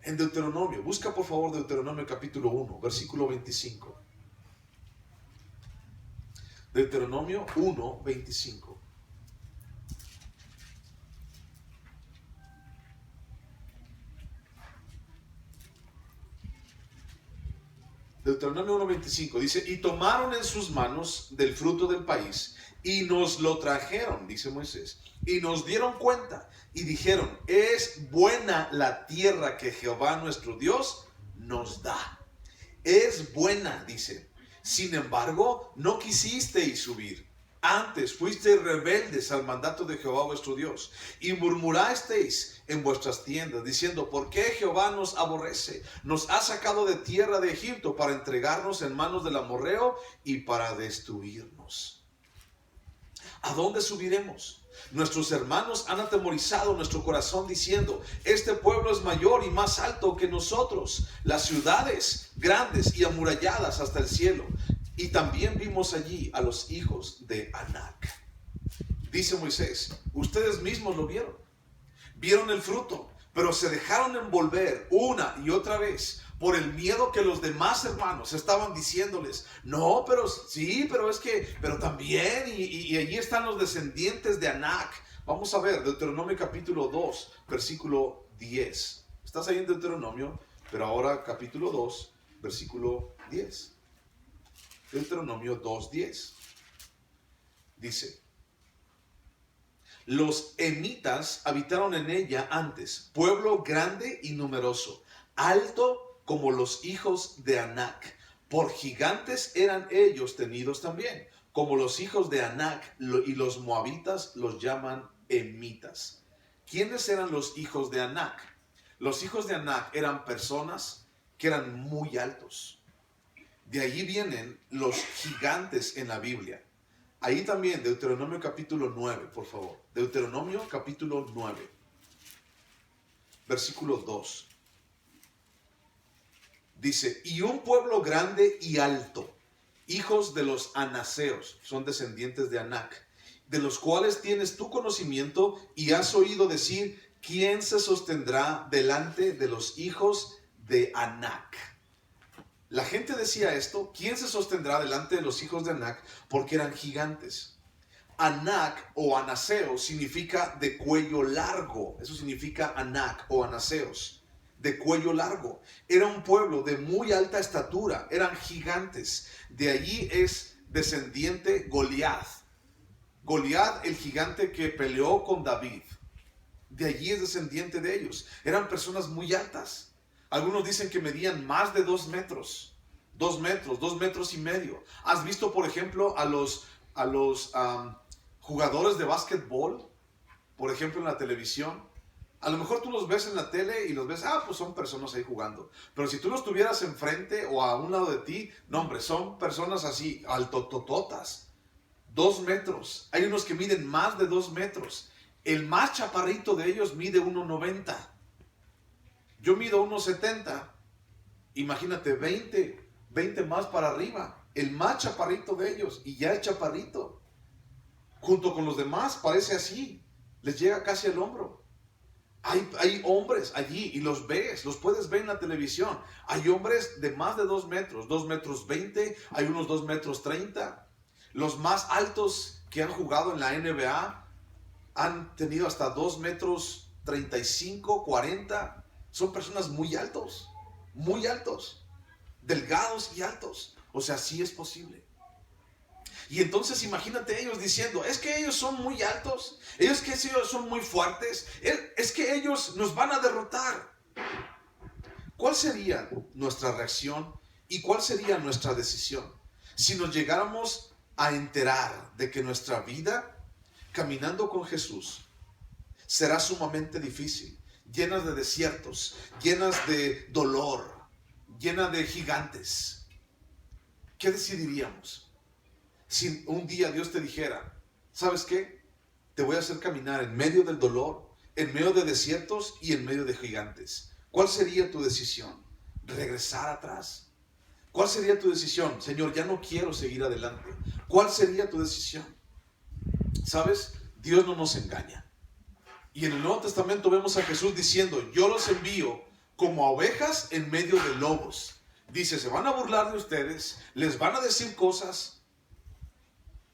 En Deuteronomio, busca por favor Deuteronomio capítulo 1, versículo 25. Deuteronomio 1, 25. Deuteronomio 1:25 dice, y tomaron en sus manos del fruto del país y nos lo trajeron, dice Moisés, y nos dieron cuenta y dijeron, es buena la tierra que Jehová nuestro Dios nos da. Es buena, dice. Sin embargo, no quisisteis subir. Antes fuisteis rebeldes al mandato de Jehová vuestro Dios y murmurasteis en vuestras tiendas diciendo, ¿por qué Jehová nos aborrece? Nos ha sacado de tierra de Egipto para entregarnos en manos del amorreo y para destruirnos. ¿A dónde subiremos? Nuestros hermanos han atemorizado nuestro corazón diciendo, este pueblo es mayor y más alto que nosotros, las ciudades grandes y amuralladas hasta el cielo. Y también vimos allí a los hijos de Anac. Dice Moisés, ustedes mismos lo vieron. Vieron el fruto, pero se dejaron envolver una y otra vez por el miedo que los demás hermanos estaban diciéndoles. No, pero sí, pero también, y allí están los descendientes de Anac. Vamos a ver, Deuteronomio capítulo 2, versículo 10. Estás ahí en Deuteronomio, pero ahora capítulo 2, versículo 10. Deuteronomio 2:10 dice, los emitas habitaron en ella antes, pueblo grande y numeroso, alto como los hijos de Anac. Por gigantes eran ellos tenidos también, como los hijos de Anac, y los moabitas los llaman emitas. ¿Quiénes eran los hijos de Anac? Los hijos de Anac eran personas que eran muy altos. De allí vienen los gigantes en la Biblia. Ahí también, Deuteronomio capítulo 9, por favor. Deuteronomio capítulo 9, versículo 2. Dice, y un pueblo grande y alto, hijos de los anaseos, son descendientes de Anac, de los cuales tienes tu conocimiento y has oído decir, ¿quién se sostendrá delante de los hijos de Anac? La gente decía esto, ¿quién se sostendrá delante de los hijos de Anac? Porque eran gigantes. Anac o anaseo significa de cuello largo. Eso significa Anac o anaseos, de cuello largo. Era un pueblo de muy alta estatura, eran gigantes. De allí es descendiente Goliat. Goliat, el gigante que peleó con David. De allí es descendiente de ellos. Eran personas muy altas. Algunos dicen que medían más de 2 metros. 2 metros, 2 metros y medio. ¿Has visto, por ejemplo, a los jugadores de básquetbol, por ejemplo, en la televisión? A lo mejor tú los ves en la tele y los ves, pues son personas ahí jugando. Pero si tú los tuvieras enfrente o a un lado de ti, no, hombre, son personas así, altotototas. 2 metros. Hay unos que miden más de 2 metros. El más chaparrito de ellos mide 1,90. Yo mido 1,70. Imagínate, 20 más para arriba. El más chaparrito de ellos. Y ya es chaparrito. Junto con los demás parece así. Les llega casi al hombro. Hay hombres allí y los ves, los puedes ver en la televisión. Hay hombres de más de 2 metros, 2 metros 20, hay unos 2 metros 30. Los más altos que han jugado en la NBA han tenido hasta 2 metros 35, 40. Son personas muy altos, delgados y altos. O sea, sí es posible. Y entonces imagínate ellos diciendo, es que ellos son muy altos, ellos son muy fuertes, es que ellos nos van a derrotar. ¿Cuál sería nuestra reacción y cuál sería nuestra decisión si nos llegáramos a enterar de que nuestra vida caminando con Jesús será sumamente difícil, llenas de desiertos, llenas de dolor, llena de gigantes? ¿Qué decidiríamos? Si un día Dios te dijera, ¿sabes qué? Te voy a hacer caminar en medio del dolor, en medio de desiertos y en medio de gigantes. ¿Cuál sería tu decisión? ¿Regresar atrás? ¿Cuál sería tu decisión? Señor, ya no quiero seguir adelante. ¿Cuál sería tu decisión? ¿Sabes? Dios no nos engaña. Y en el Nuevo Testamento vemos a Jesús diciendo, yo los envío como a ovejas en medio de lobos. Dice, se van a burlar de ustedes, les van a decir cosas.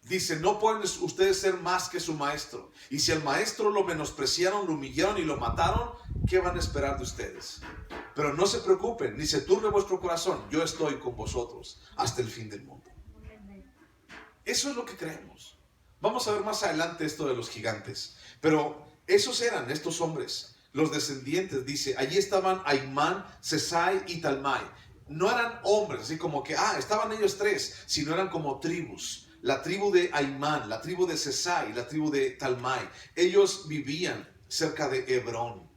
Dice, no pueden ustedes ser más que su maestro. Y si al maestro lo menospreciaron, lo humillaron y lo mataron, ¿qué van a esperar de ustedes? Pero no se preocupen, ni se turbe vuestro corazón. Yo estoy con vosotros hasta el fin del mundo. Eso es lo que creemos. Vamos a ver más adelante esto de los gigantes. Pero esos eran estos hombres, los descendientes. Dice, allí estaban Aimán, Sesai y Talmai. No eran hombres, así como que, estaban ellos 3, sino eran como tribus. La tribu de Aimán, la tribu de Sesai, la tribu de Talmai. Ellos vivían cerca de Hebrón.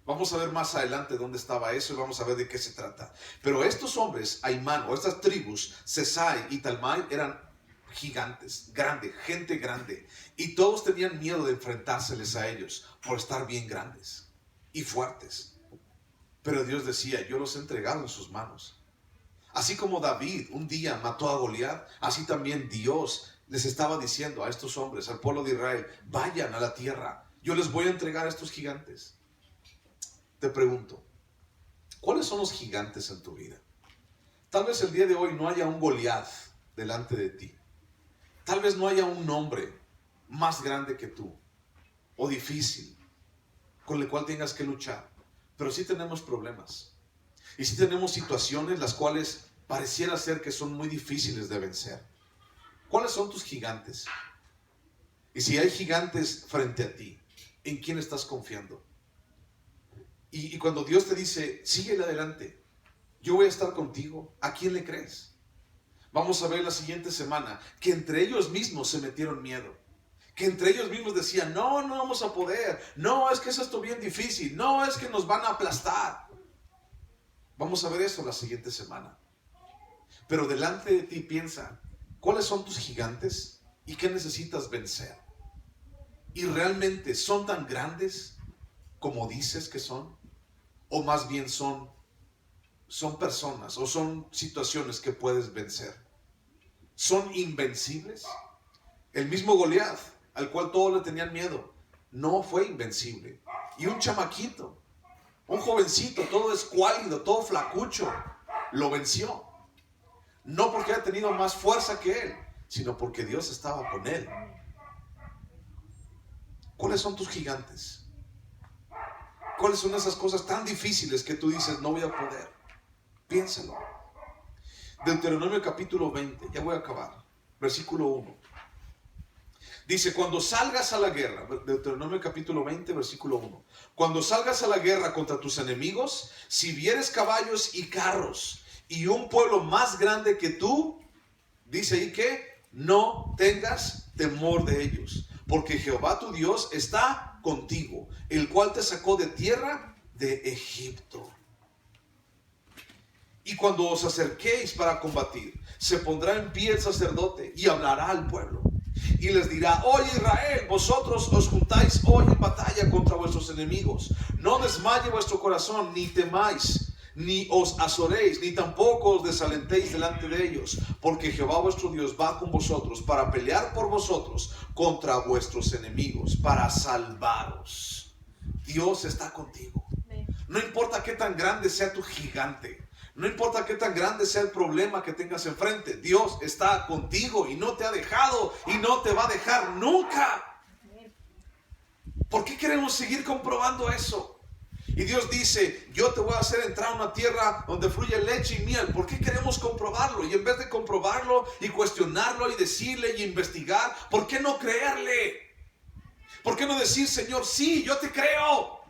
Vamos a ver más adelante dónde estaba eso y vamos a ver de qué se trata. Pero estos hombres, Aimán, o estas tribus, Sesai y Talmai, eran gigantes, gente grande. Y todos tenían miedo de enfrentárseles a ellos por estar bien grandes y fuertes. Pero Dios decía, yo los he entregado en sus manos. Así como David un día mató a Goliat, así también Dios les estaba diciendo a estos hombres, al pueblo de Israel, vayan a la tierra, yo les voy a entregar a estos gigantes. Te pregunto, ¿cuáles son los gigantes en tu vida? Tal vez el día de hoy no haya un Goliat delante de ti. Tal vez no haya un hombre más grande que tú o difícil con el cual tengas que luchar, pero sí tenemos problemas. Y sí tenemos situaciones las cuales pareciera ser que son muy difíciles de vencer. ¿Cuáles son tus gigantes? Y si hay gigantes frente a ti, ¿en quién estás confiando? Y cuando Dios te dice, síguele adelante, yo voy a estar contigo, ¿a quién le crees? Vamos a ver la siguiente semana que entre ellos mismos se metieron miedo. Que entre ellos mismos decían, no vamos a poder. No, es que es esto bien difícil. No, es que nos van a aplastar. Vamos a ver eso la siguiente semana. Pero delante de ti piensa, ¿cuáles son tus gigantes? ¿Y qué necesitas vencer? ¿Y realmente son tan grandes como dices que son? ¿O más bien son personas o son situaciones que puedes vencer? ¿Son invencibles? El mismo Goliat, al cual todos le tenían miedo, no fue invencible. Y un chamaquito, un jovencito, todo escuálido, todo flacucho, lo venció. No porque haya tenido más fuerza que él, sino porque Dios estaba con él. ¿Cuáles son tus gigantes? ¿Cuáles son esas cosas tan difíciles que tú dices, no voy a poder? Piénsalo. Deuteronomio capítulo 20, ya voy a acabar, versículo 1. Dice, cuando salgas a la guerra, Deuteronomio capítulo 20, versículo 1. Cuando salgas a la guerra contra tus enemigos, si vieres caballos y carros y un pueblo más grande que tú, dice ahí que no tengas temor de ellos, porque Jehová tu Dios está contigo, el cual te sacó de tierra de Egipto. Y cuando os acerquéis para combatir, se pondrá en pie el sacerdote y hablará al pueblo. Y les dirá: oye Israel, vosotros os juntáis hoy en batalla contra vuestros enemigos. No desmaye vuestro corazón, ni temáis, ni os azoréis, ni tampoco os desalentéis delante de ellos, porque Jehová vuestro Dios va con vosotros para pelear por vosotros contra vuestros enemigos, para salvaros. Dios está contigo. No importa qué tan grande sea tu gigante, no importa qué tan grande sea el problema que tengas enfrente, Dios está contigo y no te ha dejado y no te va a dejar nunca. ¿Por qué queremos seguir comprobando eso? Y Dios dice: yo te voy a hacer entrar a una tierra donde fluye leche y miel. ¿Por qué queremos comprobarlo? Y en vez de comprobarlo y cuestionarlo y decirle y investigar, ¿por qué no creerle? ¿Por qué no decir: Señor, sí, yo te creo?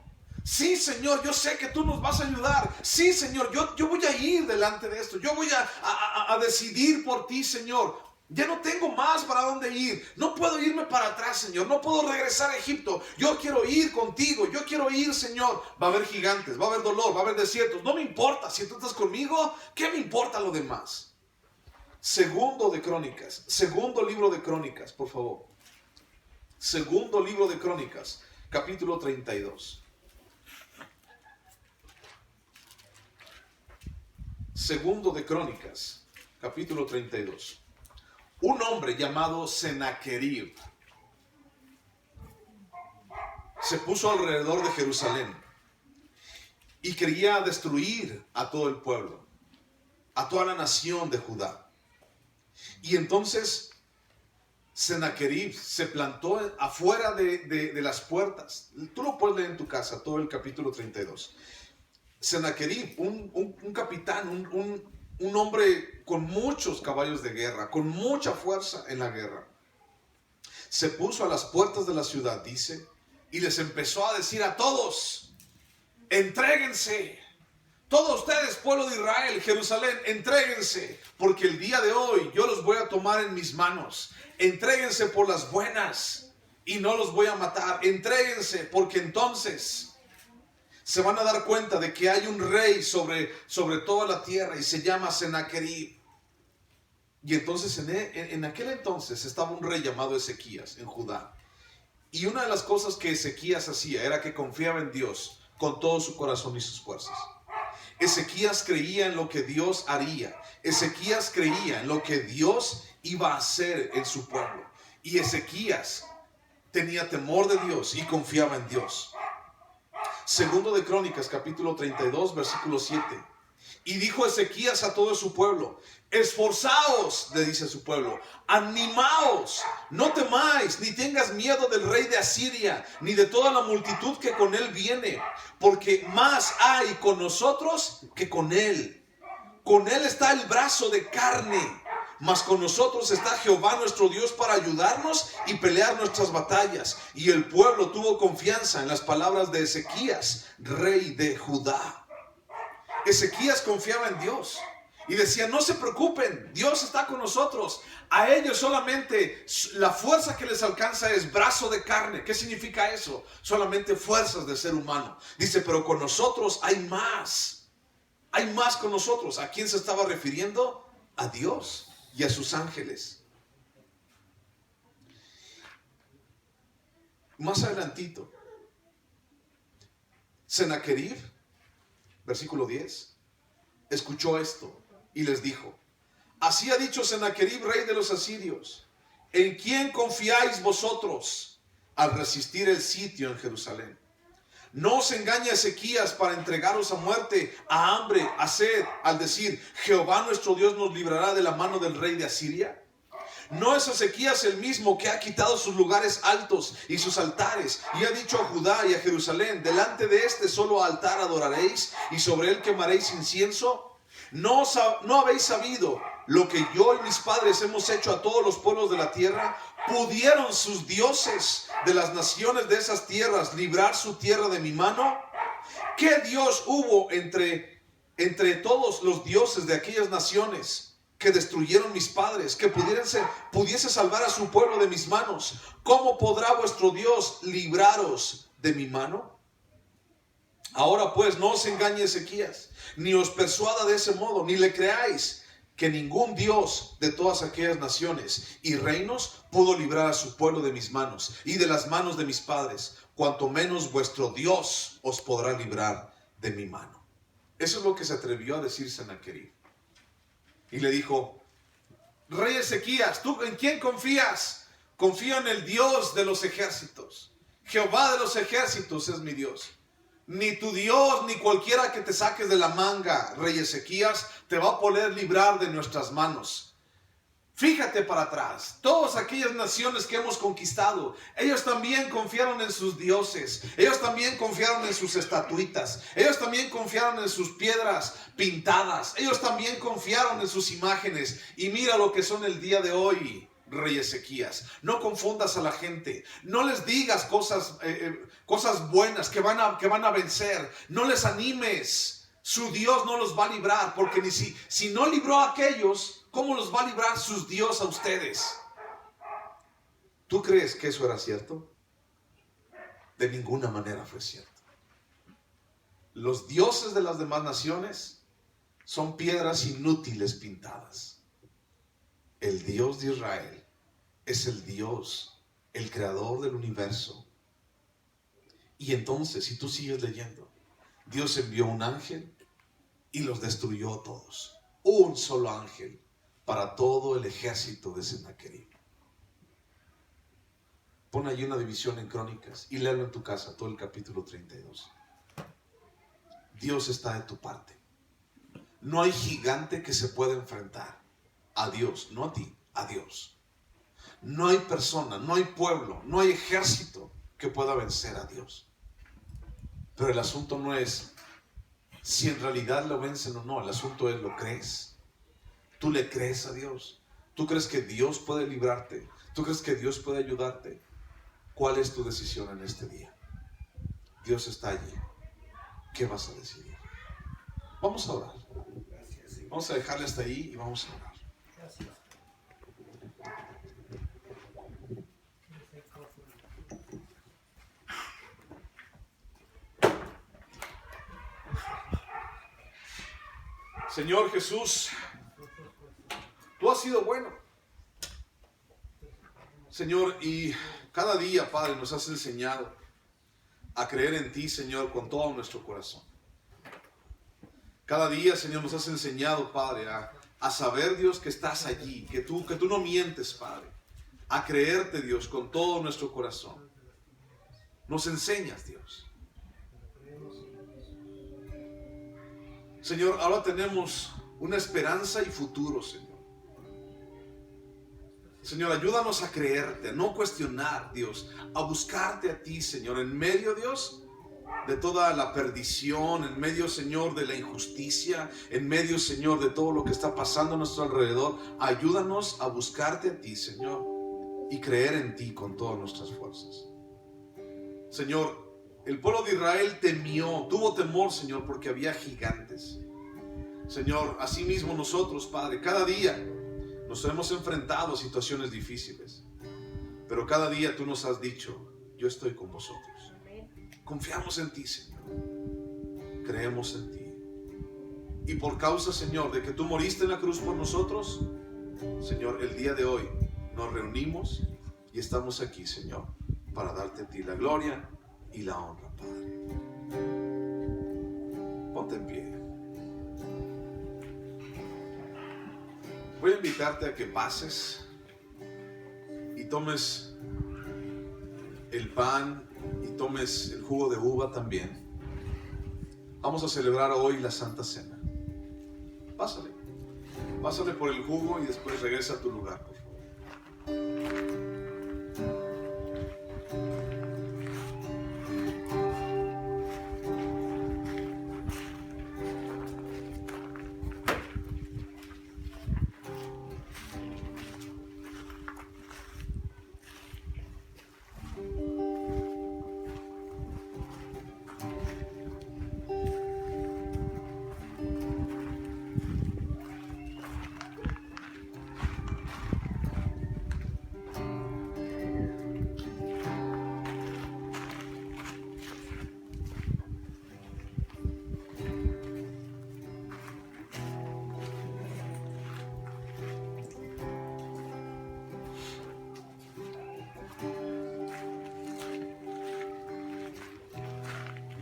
Sí, Señor, yo sé que tú nos vas a ayudar. Sí, Señor, yo voy a ir delante de esto. Yo voy a decidir por ti, Señor. Ya no tengo más para dónde ir. No puedo irme para atrás, Señor. No puedo regresar a Egipto. Yo quiero ir contigo. Yo quiero ir, Señor. Va a haber gigantes, va a haber dolor, va a haber desiertos. No me importa. Si tú estás conmigo, ¿qué me importa lo demás? Segundo de Crónicas. Segundo libro de Crónicas, por favor. Segundo libro de Crónicas, capítulo 32. Segundo de Crónicas, capítulo 32. Un hombre llamado Sennacherib se puso alrededor de Jerusalén y quería destruir a todo el pueblo, a toda la nación de Judá. Y entonces Sennacherib se plantó afuera de las puertas. Tú lo puedes leer en tu casa, todo el capítulo 32. Sennacherib, un capitán, un hombre con muchos caballos de guerra, con mucha fuerza en la guerra, se puso a las puertas de la ciudad, dice, y les empezó a decir a todos: entréguense, todos ustedes, pueblo de Israel, Jerusalén, entréguense, porque el día de hoy yo los voy a tomar en mis manos. Entréguense por las buenas y no los voy a matar. Entréguense, porque entonces se van a dar cuenta de que hay un rey sobre toda la tierra y se llama Sennacherib. Y entonces en aquel entonces estaba un rey llamado Ezequías en Judá. Y una de las cosas que Ezequías hacía era que confiaba en Dios con todo su corazón y sus fuerzas. Ezequías creía en lo que Dios haría. Ezequías creía en lo que Dios iba a hacer en su pueblo. Y Ezequías tenía temor de Dios y confiaba en Dios. Segundo de Crónicas, capítulo 32, versículo 7. Y dijo Ezequías a todo su pueblo: esforzaos, le dice a su pueblo, animaos, no temáis, ni tengas miedo del rey de Asiria, ni de toda la multitud que con él viene, porque más hay con nosotros que con él. Con él está el brazo de carne, mas con nosotros está Jehová nuestro Dios para ayudarnos y pelear nuestras batallas. Y el pueblo tuvo confianza en las palabras de Ezequías, rey de Judá. Ezequías confiaba en Dios y decía: no se preocupen, Dios está con nosotros. A ellos solamente la fuerza que les alcanza es brazo de carne. ¿Qué significa eso? Solamente fuerzas de ser humano. Dice: pero con nosotros hay más. Hay más con nosotros. ¿A quién se estaba refiriendo? A Dios y a sus ángeles. Más adelantito, Sennacherib, versículo 10, escuchó esto y les dijo: así ha dicho Sennacherib, rey de los asirios: ¿en quién confiáis vosotros al resistir el sitio en Jerusalén? No os engañe Ezequías para entregaros a muerte, a hambre, a sed, al decir: Jehová nuestro Dios nos librará de la mano del rey de Asiria. ¿No es Ezequías el mismo que ha quitado sus lugares altos y sus altares, y ha dicho a Judá y a Jerusalén: delante de este solo altar adoraréis, y sobre él quemaréis incienso? ¿No habéis sabido lo que yo y mis padres hemos hecho a todos los pueblos de la tierra? ¿Pudieron sus dioses de las naciones de esas tierras librar su tierra de mi mano? ¿Qué Dios hubo entre entre todos los dioses de aquellas naciones que destruyeron mis padres, que pudiese salvar a su pueblo de mis manos, ¿cómo podrá vuestro Dios libraros de mi mano? Ahora pues no os engañe Ezequías, ni os persuada de ese modo, ni le creáis que ningún Dios de todas aquellas naciones y reinos pudo librar a su pueblo de mis manos y de las manos de mis padres, cuanto menos vuestro Dios os podrá librar de mi mano. Eso es lo que se atrevió a decir Sennacherib. Y le dijo: Rey Ezequías, ¿tú en quién confías? Confío en el Dios de los ejércitos. Jehová de los ejércitos es mi Dios. Ni tu Dios, ni cualquiera que te saques de la manga, Rey Ezequías, te va a poder librar de nuestras manos. Fíjate para atrás, todas aquellas naciones que hemos conquistado, ellos también confiaron en sus dioses, ellos también confiaron en sus estatuitas, ellos también confiaron en sus piedras pintadas, ellos también confiaron en sus imágenes. Y mira lo que son el día de hoy, Rey Ezequías. No confundas a la gente, no les digas cosas buenas que van a vencer, no les animes. Su Dios no los va a librar, porque si no libró a aquellos, ¿cómo los va a librar sus Dios a ustedes? ¿Tú crees que eso era cierto? De ninguna manera fue cierto. Los dioses de las demás naciones son piedras inútiles pintadas. El Dios de Israel es el Dios, el creador del universo. Y entonces, si tú sigues leyendo, Dios envió un ángel y los destruyó a todos. Un solo ángel para todo el ejército de Sennacherib. Pon ahí una división en Crónicas y léelo en tu casa, todo el capítulo 32. Dios está de tu parte. No hay gigante que se pueda enfrentar a Dios, no a ti, a Dios. No hay persona, no hay pueblo, no hay ejército que pueda vencer a Dios. Pero el asunto no es si en realidad lo vencen o no, el asunto es: ¿lo crees? ¿Tú le crees a Dios? ¿Tú crees que Dios puede librarte? ¿Tú crees que Dios puede ayudarte? ¿Cuál es tu decisión en este día? Dios está allí. ¿Qué vas a decidir? Vamos a orar. Vamos a dejarle hasta ahí y vamos a orar. Señor Jesús, tú has sido bueno, Señor, y cada día, Padre, nos has enseñado a creer en ti, Señor, con todo nuestro corazón. Cada día, Señor, nos has enseñado, Padre, a saber, Dios, que estás allí, que tú no mientes, Padre, a creerte, Dios, con todo nuestro corazón. Nos enseñas, Dios. Señor, ahora tenemos una esperanza y futuro, Señor. Señor, ayúdanos a creerte, a no cuestionar, Dios, a buscarte a ti, Señor, en medio, Dios, de toda la perdición, en medio, Señor, de la injusticia, en medio, Señor, de todo lo que está pasando a nuestro alrededor. Ayúdanos a buscarte a ti, Señor, y creer en ti con todas nuestras fuerzas. Señor, el pueblo de Israel tuvo temor, Señor, porque había gigantes. Señor, así mismo nosotros, Padre, cada día nos hemos enfrentado a situaciones difíciles, pero cada día tú nos has dicho: yo estoy con vosotros. Confiamos en ti, Señor. Creemos en ti. Y por causa, Señor, de que tú moriste en la cruz por nosotros, Señor, el día de hoy nos reunimos y estamos aquí, Señor, para darte a ti la gloria y la honra, Padre. Ponte en pie. Voy a invitarte a que pases y tomes el pan y tomes el jugo de uva también. Vamos a celebrar hoy la Santa Cena. Pásale por el jugo y después regresa a tu lugar, por favor.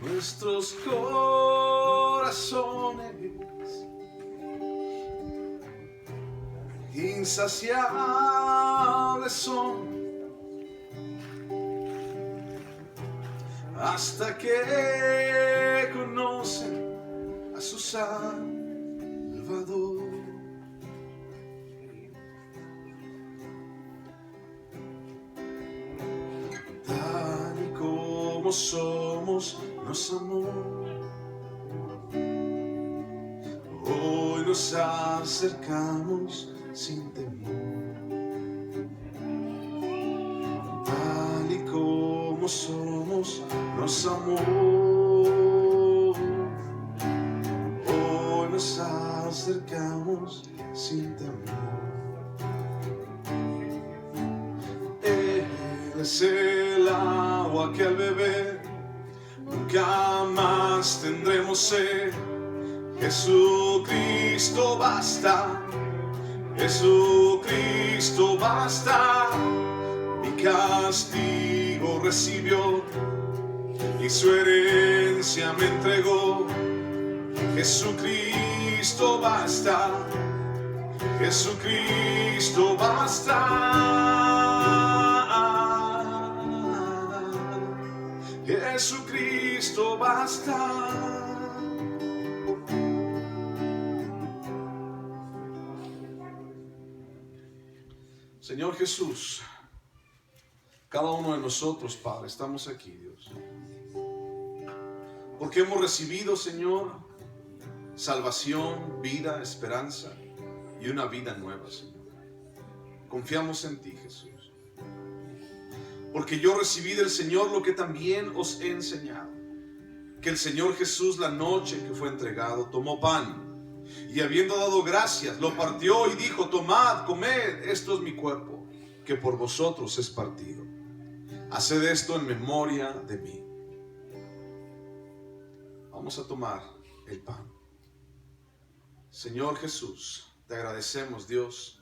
nuestros corazones insaciables son, hasta que conocen a su Salvador. Tal y como somos, nos amó. Hoy nos acercamos sin temor. Tal y como somos, nos amó. Hoy nos acercamos sin temor. Él es el agua que al beber nunca más tendremos sed. Jesucristo basta, Jesucristo basta. Mi castigo recibió y su herencia me entregó. Jesucristo basta, Jesucristo basta. Jesucristo basta. Señor Jesús, cada uno de nosotros, Padre, estamos aquí, Dios, porque hemos recibido, Señor, salvación, vida, esperanza y una vida nueva, Señor. Confiamos en ti, Jesús, porque yo recibí del Señor lo que también os he enseñado, que el Señor Jesús, la noche que fue entregado, tomó pan y habiendo dado gracias, lo partió y dijo: tomad, comed, esto es mi cuerpo, que por vosotros es partido. Haced esto en memoria de mí. Vamos a tomar el pan. Señor Jesús, te agradecemos, Dios,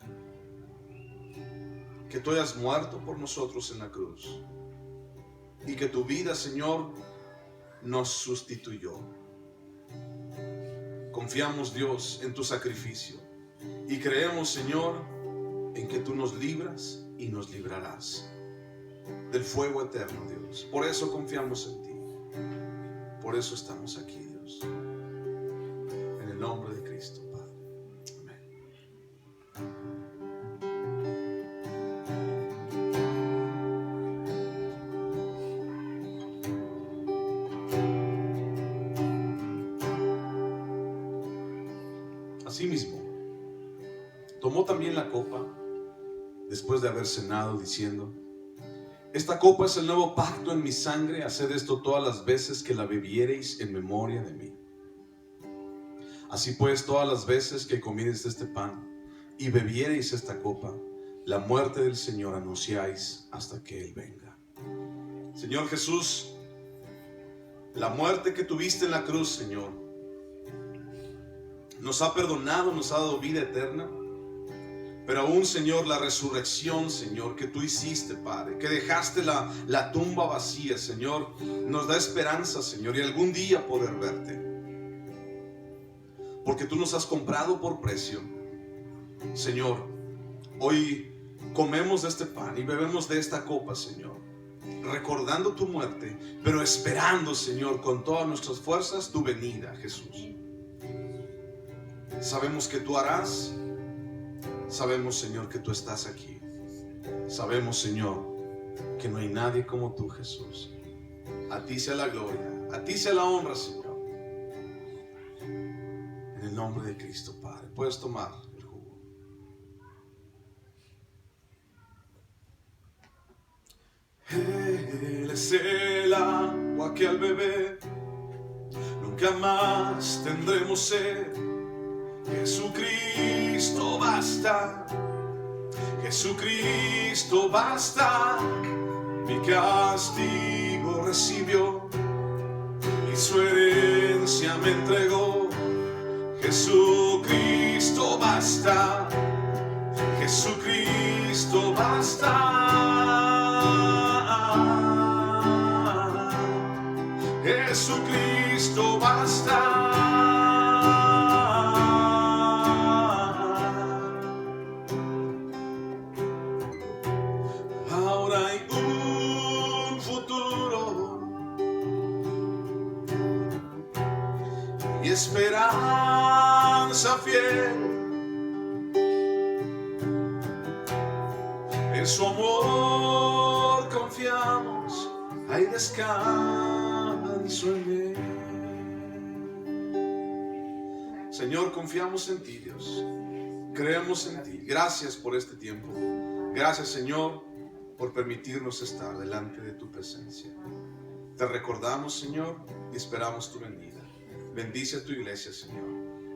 que tú hayas muerto por nosotros en la cruz y que tu vida, Señor, nos sustituyó. Confiamos, Dios, en tu sacrificio y creemos, Señor, en que tú nos libras y nos librarás del fuego eterno, Dios. Por eso confiamos en ti. Por eso estamos aquí, Dios. En el nombre de Cristo, Padre. Asimismo, tomó también la copa después de haber cenado, diciendo: esta copa es el nuevo pacto en mi sangre, haced esto todas las veces que la bebiereis en memoria de mí. Así pues, todas las veces que comiereis este pan y bebiereis esta copa, la muerte del Señor anunciáis hasta que Él venga. Señor Jesús, la muerte que tuviste en la cruz, Señor, nos ha perdonado, nos ha dado vida eterna. Pero aún, Señor, la resurrección, Señor, que tú hiciste, Padre, que dejaste la tumba vacía, Señor, nos da esperanza, Señor, y algún día poder verte. Porque tú nos has comprado por precio. Señor, hoy comemos de este pan y bebemos de esta copa, Señor, recordando tu muerte, pero esperando, Señor, con todas nuestras fuerzas tu venida, Jesús. Sabemos que tú harás. Sabemos, Señor, que tú estás aquí. Sabemos, Señor, que no hay nadie como tú, Jesús. A ti sea la gloria, a ti sea la honra, Señor. En el nombre de Cristo, Padre, puedes tomar el jugo. Él es el agua que al beber nunca más tendremos sed. Jesucristo basta, Jesucristo basta. Mi castigo recibió y su herencia me entregó. Jesucristo basta, Jesucristo basta. Jesucristo basta. Ahora hay un futuro y esperanza fiel. En su amor confiamos, hay descanso en él. Señor, confiamos en ti, Dios. Creemos en ti. Gracias por este tiempo. Gracias, Señor, por permitirnos estar delante de tu presencia. Te recordamos, Señor, y esperamos tu venida. Bendice a tu iglesia, Señor.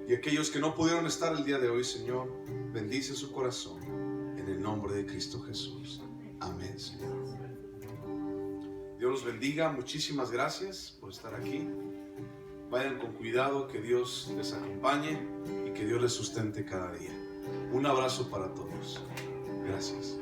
Y aquellos que no pudieron estar el día de hoy, Señor, bendice su corazón. En el nombre de Cristo Jesús. Amén, Señor. Dios los bendiga. Muchísimas gracias por estar aquí. Vayan con cuidado, que Dios les acompañe y que Dios les sustente cada día. Un abrazo para todos. Gracias.